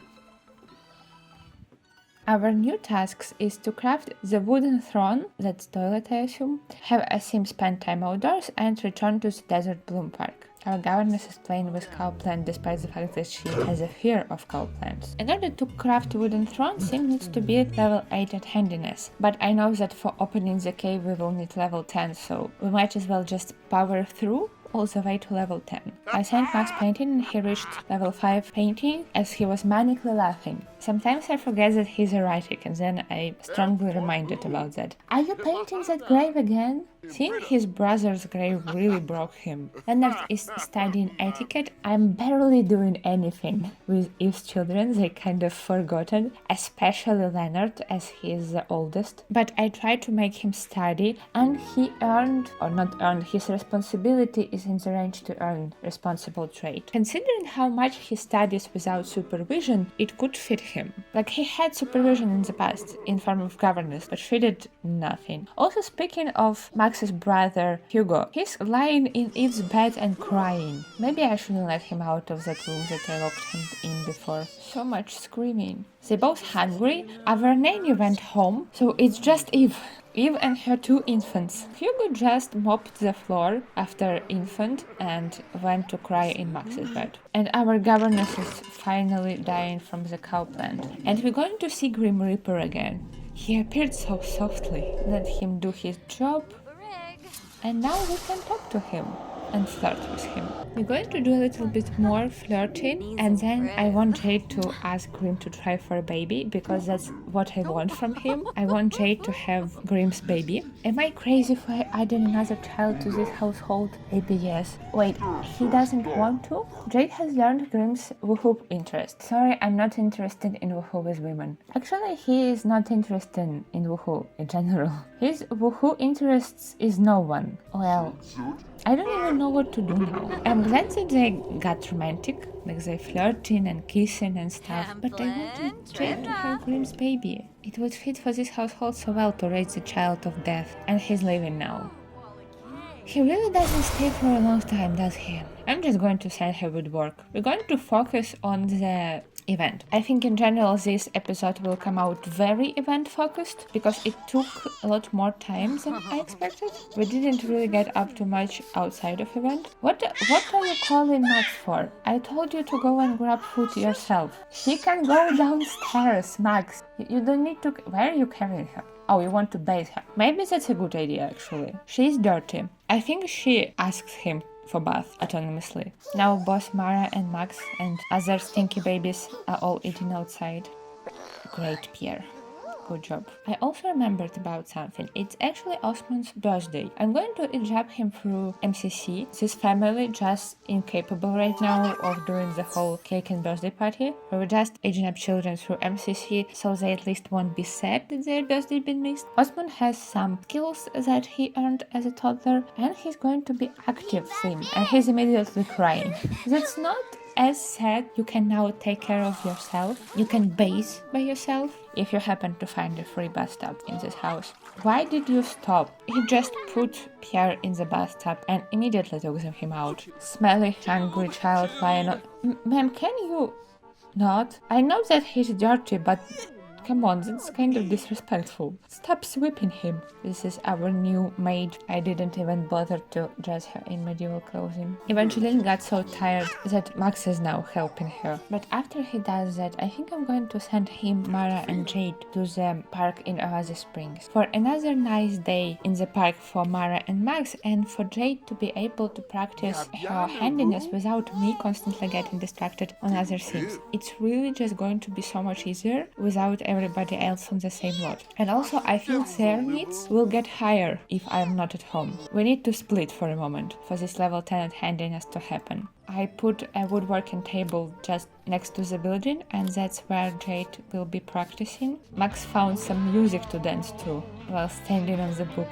Our new tasks is to craft the wooden throne, that's toilet I assume, have a sim spend time outdoors, and return to the Desert Bloom Park. Our governess is playing with cow plant despite the fact that she has a fear of cow plants. In order to craft wooden throne, sim needs to be level 8 at handiness, but I know that for opening the cave we will need level 10, so we might as well just power through all the way to level 10. I sent Max painting and he reached level 5 painting as he was manically laughing. Sometimes I forget that he's erratic and then I strongly reminded about that. Are you painting that grave again? Seeing his brother's grave really broke him. Leonard is studying etiquette. I'm barely doing anything with Eve's children, they kind of forgotten, especially Leonard as he is the oldest. But I tried to make him study and he earned, or not earned, his responsibility is in the range to earn responsible trait. Considering how much he studies without supervision, it could fit him. Like he had supervision in the past in form of governess, but she did nothing. Also speaking of Max's brother Hugo, he's lying in Eve's bed and crying. Maybe I shouldn't let him out of that room that I locked him in before. So much screaming. They both hungry. Our nanny went home, so it's just Eve. Eve and her 2 infants. Hugo just mopped the floor after infant and went to cry in Max's bed. And our governess is finally dying from the cow plant. And we're going to see Grim Reaper again. He appeared so softly. Let him do his job. And now we can talk to him and flirt with him. We're going to do a little bit more flirting and then I want Jade to ask Grim to try for a baby because that's what I want from him. I want Jade to have Grim's baby. Am I crazy for adding another child to this household? Maybe yes. Wait, he doesn't want to? Jade has learned Grim's woohoo interest. Sorry, I'm not interested in woohoo with women. Actually, he is not interested in woohoo in general. His woohoo interests is no one. Well, I don't even know what to do now. I'm glad that they got romantic, like they flirting and kissing and stuff, but I wanted Jade to have Grim's baby. It would fit for this household so well to raise the child of death, and he's leaving now. He really doesn't stay for a long time, does he? I'm just going to send her with work. We're going to focus on the event. I think in general this episode will come out very event focused because it took a lot more time than I expected. We didn't really get up to much outside of event. What are you calling Max for? I told you to go and grab food yourself. She can go downstairs, Max. You don't need to... Where are you carrying her? Oh, you want to bathe her. Maybe that's a good idea actually. She's dirty. I think she asks him for bath autonomously. Now both Mara and Max and other stinky babies are all eating outside. Great, Pierre. Good job. I also remembered about something. It's actually Osman's birthday. I'm going to ejab him through MCC. This family just incapable right now of doing the whole cake and birthday party. We're just aging up children through MCC so they at least won't be sad that their birthday been missed. Osman has some skills that he earned as a toddler and he's going to be active soon. And he's immediately crying. That's not as sad. You can now take care of yourself. You can bathe by yourself if you happen to find a free bathtub in this house. Why did you stop? He just put Pierre in the bathtub and immediately took him out. Smelly, hungry child, why not? Ma'am, can you not? I know that he's dirty, but come on, that's kind of disrespectful. Stop sweeping him. This is our new maid. I didn't even bother to dress her in medieval clothing. Evangeline got so tired that Max is now helping her. But after he does that, I think I'm going to send him, Mara and Jade to the park in Oasis Springs for another nice day in the park for Mara and Max and for Jade to be able to practice her handiness without me constantly getting distracted on other things. It's really just going to be so much easier without everybody else on the same lot. And also I think their needs will get higher if I'm not at home. We need to split for a moment for this level 10 handiness to happen. I put a woodworking table just next to the building and that's where Jade will be practicing. Max found some music to dance to while standing on the book.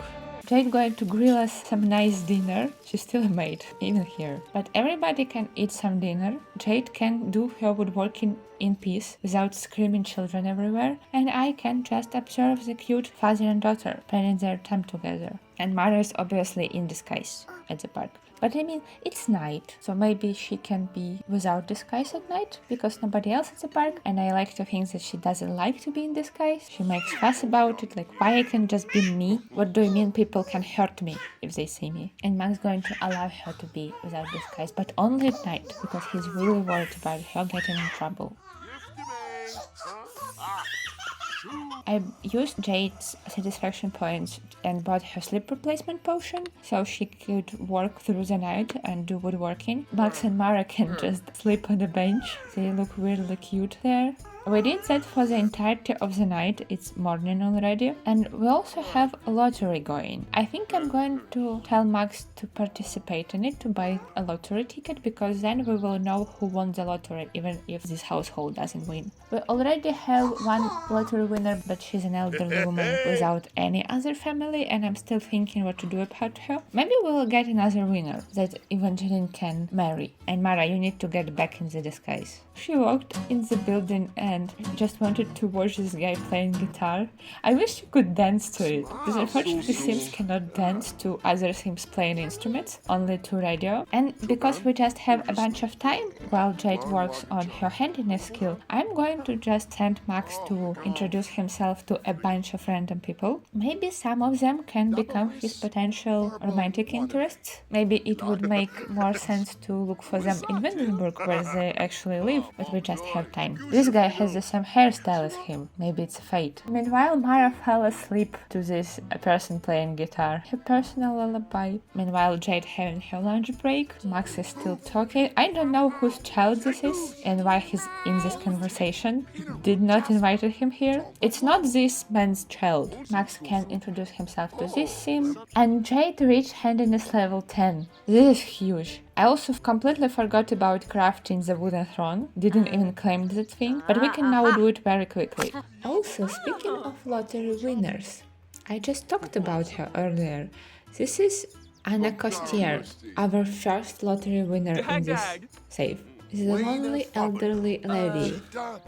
Jade going to grill us some nice dinner. She's still a maid, even here. But everybody can eat some dinner. Jade can do her woodworking in peace without screaming children everywhere. And I can just observe the cute father and daughter spending their time together. And Mara is obviously in disguise at the park. But I mean, it's night, so maybe she can be without disguise at night because nobody else at the park. And I like to think that she doesn't like to be in disguise. She makes fuss about it, like, why I can just be me? What do you mean people can hurt me if they see me? And Max going to allow her to be without disguise, but only at night because he's really worried about her getting in trouble. I used Jade's satisfaction points and bought her sleep replacement potion so she could work through the night and do woodworking. Max and Mara can just sleep on the bench. They look really cute there. We did that for the entirety of the night, it's morning already, and we also have a lottery going. I think I'm going to tell Max to participate in it, to buy a lottery ticket, because then we will know who won the lottery, even if this household doesn't win. We already have one lottery winner, but she's an elderly woman without any other family, and I'm still thinking what to do about her. Maybe we will get another winner that Evangeline can marry. And Mara, you need to get back in the disguise. She walked in the building and just wanted to watch this guy playing guitar. I wish you could dance to it, because unfortunately Sims cannot dance to other Sims playing instruments, only to radio. And because we just have a bunch of time while Jade works on her handiness skill, I'm going to just send Max to introduce himself to a bunch of random people. Maybe some of them can become his potential romantic interests. Maybe it would make more sense to look for them in Windenburg, where they actually live, but we just have time. This guy has the same hairstyle as him. Maybe it's a fate. Meanwhile, Mara fell asleep to this person playing guitar. Her personal lullaby. Meanwhile, Jade having her lunch break. Max is still talking. I don't know whose child this is and why he's in this conversation. Did not invite him here. It's not this man's child. Max can introduce himself to this sim. And Jade reached handiness level 10. This is huge. I also completely forgot about crafting the wooden throne, didn't even claim that thing, but we can now do it very quickly. Also, speaking of lottery winners, I just talked about her earlier. This is Anna Costier, our first lottery winner in this save. The lonely elderly lady,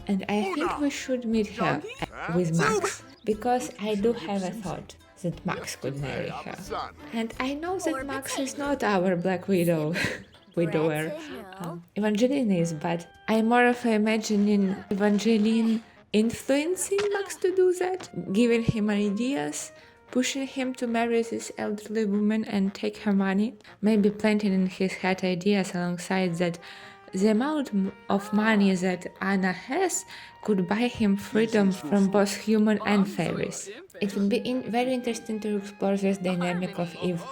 and I think we should meet her with Max, because I do have a thought that Max could marry her. And I know that Max is not our Black Widow. Widower. Evangeline is, but I'm more of imagining Evangeline influencing Max to do that, giving him ideas, pushing him to marry this elderly woman and take her money, maybe planting in his head ideas alongside that the amount of money that Anna has could buy him freedom from both human and fairies. It would be very interesting to explore this dynamic of Eve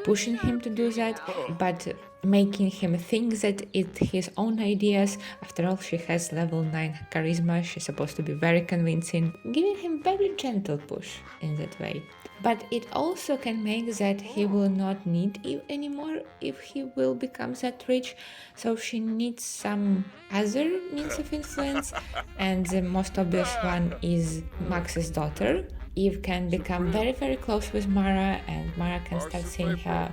pushing him to do that, but making him think that it's his own ideas. After all, she has level 9 charisma, she's supposed to be very convincing, giving him very gentle push in that way. But it also can make that he will not need Eve anymore if he will become that rich, so she needs some other means of influence, and the most obvious one is Max's daughter. Eve can become very, very close with Mara, and Mara can start seeing her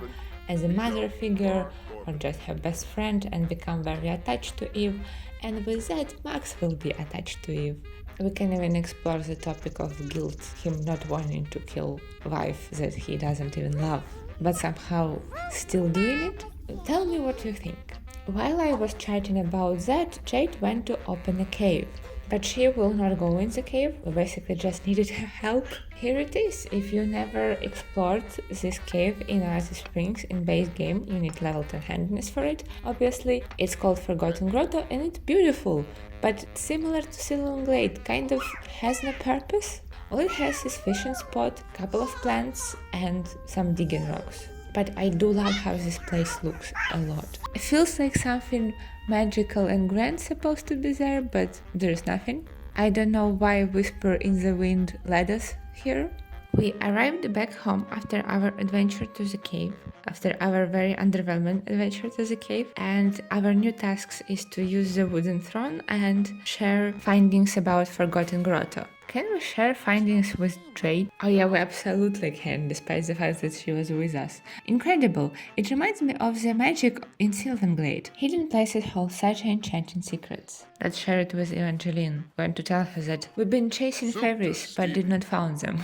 as a mother figure or just her best friend and become very attached to Eve, and with that, Max will be attached to Eve. We can even explore the topic of guilt, him not wanting to kill wife that he doesn't even love, but somehow still doing it. Tell me what you think. While I was chatting about that, Jade went to open a cave. But she will not go in the cave, we basically just needed her help. Here it is. If you never explored this cave in Icy Springs in base game, you need level 10 handiness for it. Obviously, it's called Forgotten Grotto and it's beautiful, but similar to Silver Glade, kind of has no purpose. All it has is fishing spot, couple of plants and some digging rocks. But I do love how this place looks a lot. It feels like something magical and grand supposed to be there, but there's nothing. I don't know why Whisper in the Wind led us here. We arrived back home after our adventure to the cave, after our very underwhelming adventure to the cave, and our new task is to use the wooden throne and share findings about Forgotten Grotto. Can we share findings with Jade? Oh yeah, we absolutely can, despite the fact that she was with us. Incredible! It reminds me of the magic in Silverglade. Hidden places hold such enchanting secrets. Let's share it with Evangeline. Going to tell her that we've been chasing fairies but did not found them.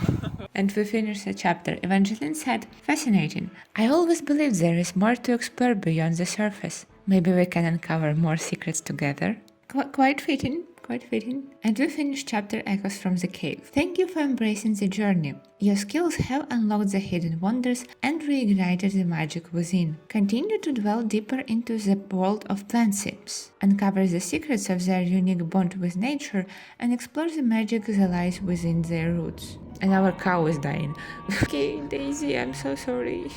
And we finished the chapter. Evangeline said, "Fascinating. I always believed there is more to explore beyond the surface. Maybe we can uncover more secrets together." Quite fitting. Quite fitting. And we finished chapter Echoes from the Cave. Thank you for embracing the journey. Your skills have unlocked the hidden wonders and reignited the magic within. Continue to dwell deeper into the world of plant sims. Uncover the secrets of their unique bond with nature and explore the magic that lies within their roots. And our cow is dying. Okay, Daisy, I'm so sorry.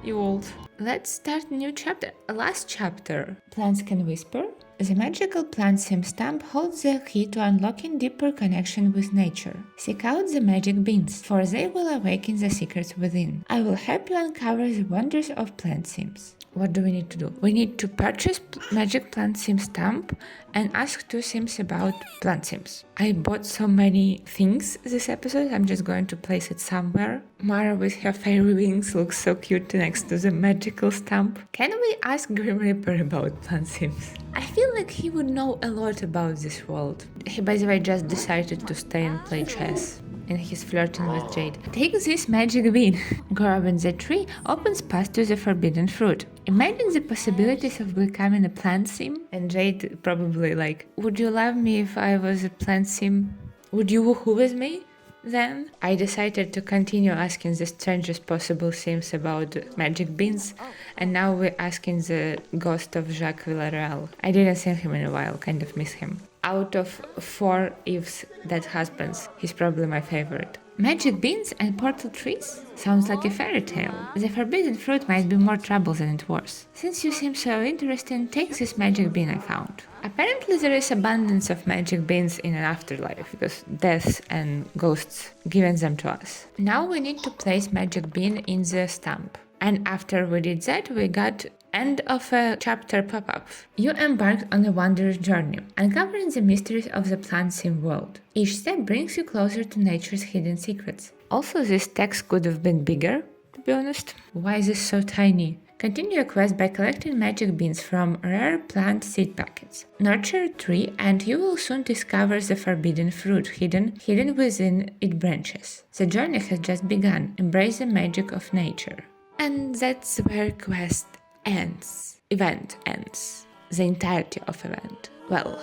You old. Let's start a new chapter. Last chapter. Plants can whisper. The magical plant sim stamp holds the key to unlocking deeper connection with nature. Seek out the magic beans, for they will awaken the secrets within. I will help you uncover the wonders of plant sims. What do we need to do? We need to purchase magic plant sim stamp and ask 2 sims about plant sims. I bought so many things this episode, I'm just going to place it somewhere. Mara with her fairy wings looks so cute next to the magical stamp. Can we ask Grim Reaper about plant sims? I feel like he would know a lot about this world. He, by the way, just decided to stay and play chess. And he's flirting with Jade. Take this magic bean. Grabbing the tree opens path to the forbidden fruit. Imagine the possibilities of becoming a plant sim. And Jade probably like, would you love me if I was a plant sim? Would you woohoo with me? Then I decided to continue asking the strangest possible sims about magic beans, and now we're asking the ghost of Jacques Villarreal. I didn't see him in a while, kind of miss him. Out of 4 Eve's dead husbands, he's probably my favorite. Magic beans and portal trees? Sounds like a fairy tale. The forbidden fruit might be more trouble than it was. Since you seem so interesting, take this magic bean I found. Apparently there is abundance of magic beans in an afterlife, because death and ghosts given them to us. Now we need to place magic bean in the stamp. And after we did that, we got end of a chapter pop-up. You embarked on a wondrous journey, uncovering the mysteries of the plant sim world. Each step brings you closer to nature's hidden secrets. Also, this text could have been bigger, to be honest. Why is this so tiny? Continue your quest by collecting magic beans from rare plant seed packets. Nurture a tree and you will soon discover the forbidden fruit hidden within its branches. The journey has just begun. Embrace the magic of nature. And that's where quest ends. Event ends. The entirety of event. Well,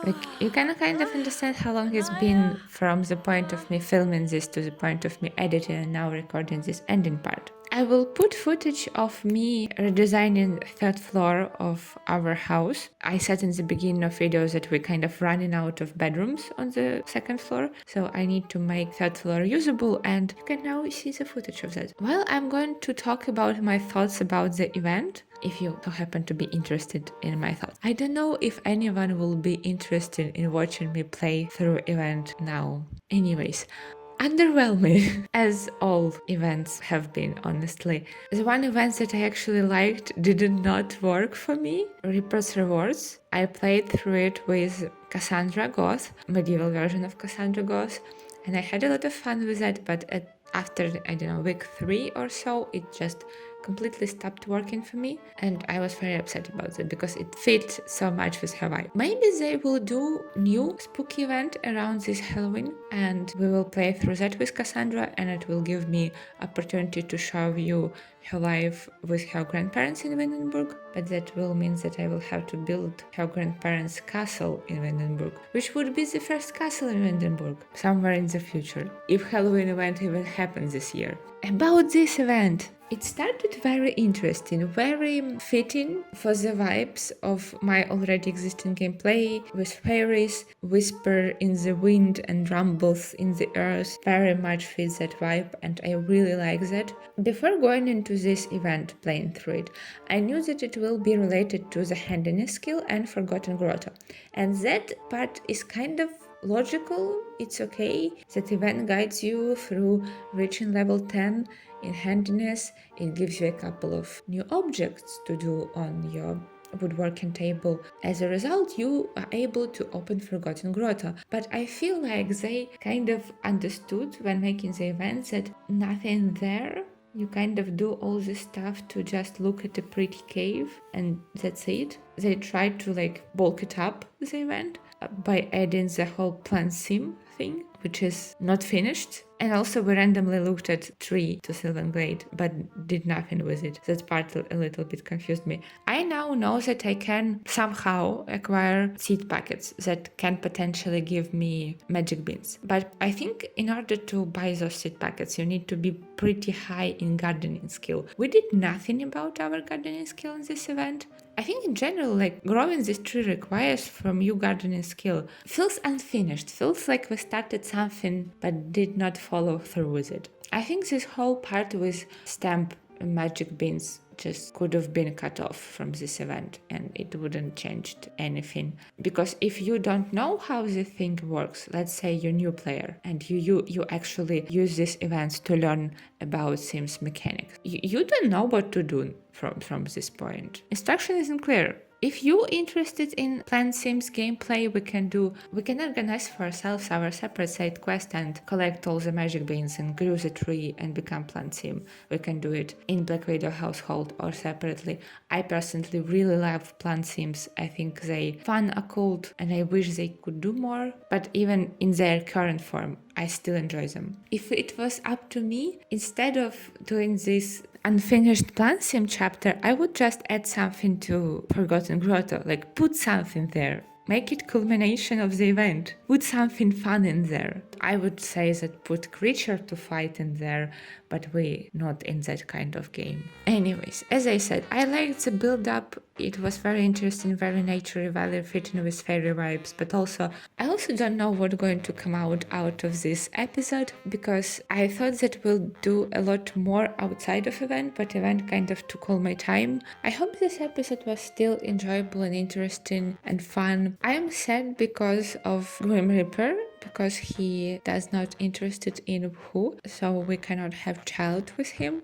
like you can kind of understand how long it's been from the point of me filming this to the point of me editing and now recording this ending part. I will put footage of me redesigning third floor of our house. I said in the beginning of videos that we're kind of running out of bedrooms on the second floor, so I need to make third floor usable, and you can now see the footage of that. Well, I'm going to talk about my thoughts about the event, if you happen to be interested in my thoughts. I don't know if anyone will be interested in watching me play through event now. Anyways, underwhelming, as all events have been, honestly. The one event that I actually liked did not work for me, Reaper's Rewards. I played through it with Cassandra Goth, medieval version of Cassandra Goth, and I had a lot of fun with that, but after, I don't know, week 3 or so, it just completely stopped working for me, and I was very upset about it because it fit so much with her vibe. Maybe they will do new spooky event around this Halloween, and we will play through that with Cassandra, and it will give me opportunity to show you her life with her grandparents in Windenburg, but that will mean that I will have to build her grandparents' castle in Windenburg, which would be the first castle in Windenburg, somewhere in the future, if Halloween event even happens this year. About this event, it started very interesting, very fitting for the vibes of my already existing gameplay, with fairies, whisper in the wind and rumbles in the earth, very much fits that vibe, and I really like that. Before going into this event, playing through it, I knew that it will be related to the handiness skill and Forgotten Grotto, and that part is kind of logical. It's okay. That event guides you through reaching level 10 in handiness. It gives you a couple of new objects to do on your woodworking table. As a result, you are able to open Forgotten Grotto. But I feel like they kind of understood when making the event that nothing there. You kind of do all this stuff to just look at a pretty cave and that's it. They tried to bulk it up, the event, by adding the whole plant sim thing, which is not finished. And also we randomly looked at 3 to Sylvan Glade, but did nothing with it. That part a little bit confused me. I now know that I can somehow acquire seed packets that can potentially give me magic beans. But I think in order to buy those seed packets, you need to be pretty high in gardening skill. We did nothing about our gardening skill in this event. I think in general, like, growing this tree requires from you gardening skill. Feels unfinished, feels like we started something but did not follow through with it. I think this whole part with stamp magic beans just could have been cut off from this event and it wouldn't change anything. Because if you don't know how the thing works, let's say you're a new player and you actually use these events to learn about Sims mechanics, you don't know what to do from this point. Instruction isn't clear. If you're interested in Plant Sims gameplay, we can organize for ourselves our separate side quest and collect all the magic beans and grow the tree and become Plant Sim. We can do it in Black Widow household or separately. I personally really love Plant Sims. I think they fun, occult, and I wish they could do more. But even in their current form, I still enjoy them. If it was up to me, instead of doing this unfinished Plant Sim chapter, I would just add something to Forgotten Grotto, like put something there. Make it culmination of the event. Put something fun in there. I would say that put creature to fight in there, but we not in that kind of game. Anyways, as I said, I liked the build up. It was very interesting, very naturey, very fitting with fairy vibes, but I also don't know what's going to come out of this episode, because I thought that we'll do a lot more outside of event, but event kind of took all my time. I hope this episode was still enjoyable and interesting and fun. I am sad because of Grim Reaper, because he does not interested in who, so we cannot have child with him.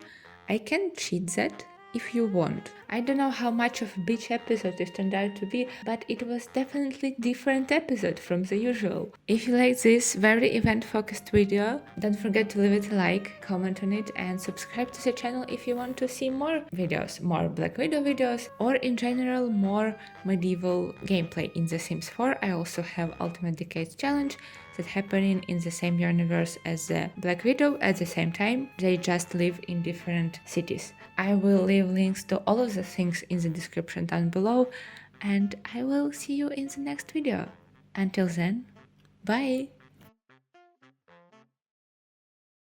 I can cheat that if you want. I don't know how much of a beach episode this turned out to be, but it was definitely different episode from the usual. If you like this very event focused video, don't forget to leave it a like, comment on it, and subscribe to the channel if you want to see more videos, more Black Widow videos, or in general more medieval gameplay in The Sims 4. I also have Ultimate Decades Challenge that happening in the same universe as the Black Widow at the same time. They just live in different cities. I will leave links to all of the things in the description down below, and I will see you in the next video. Until then, bye!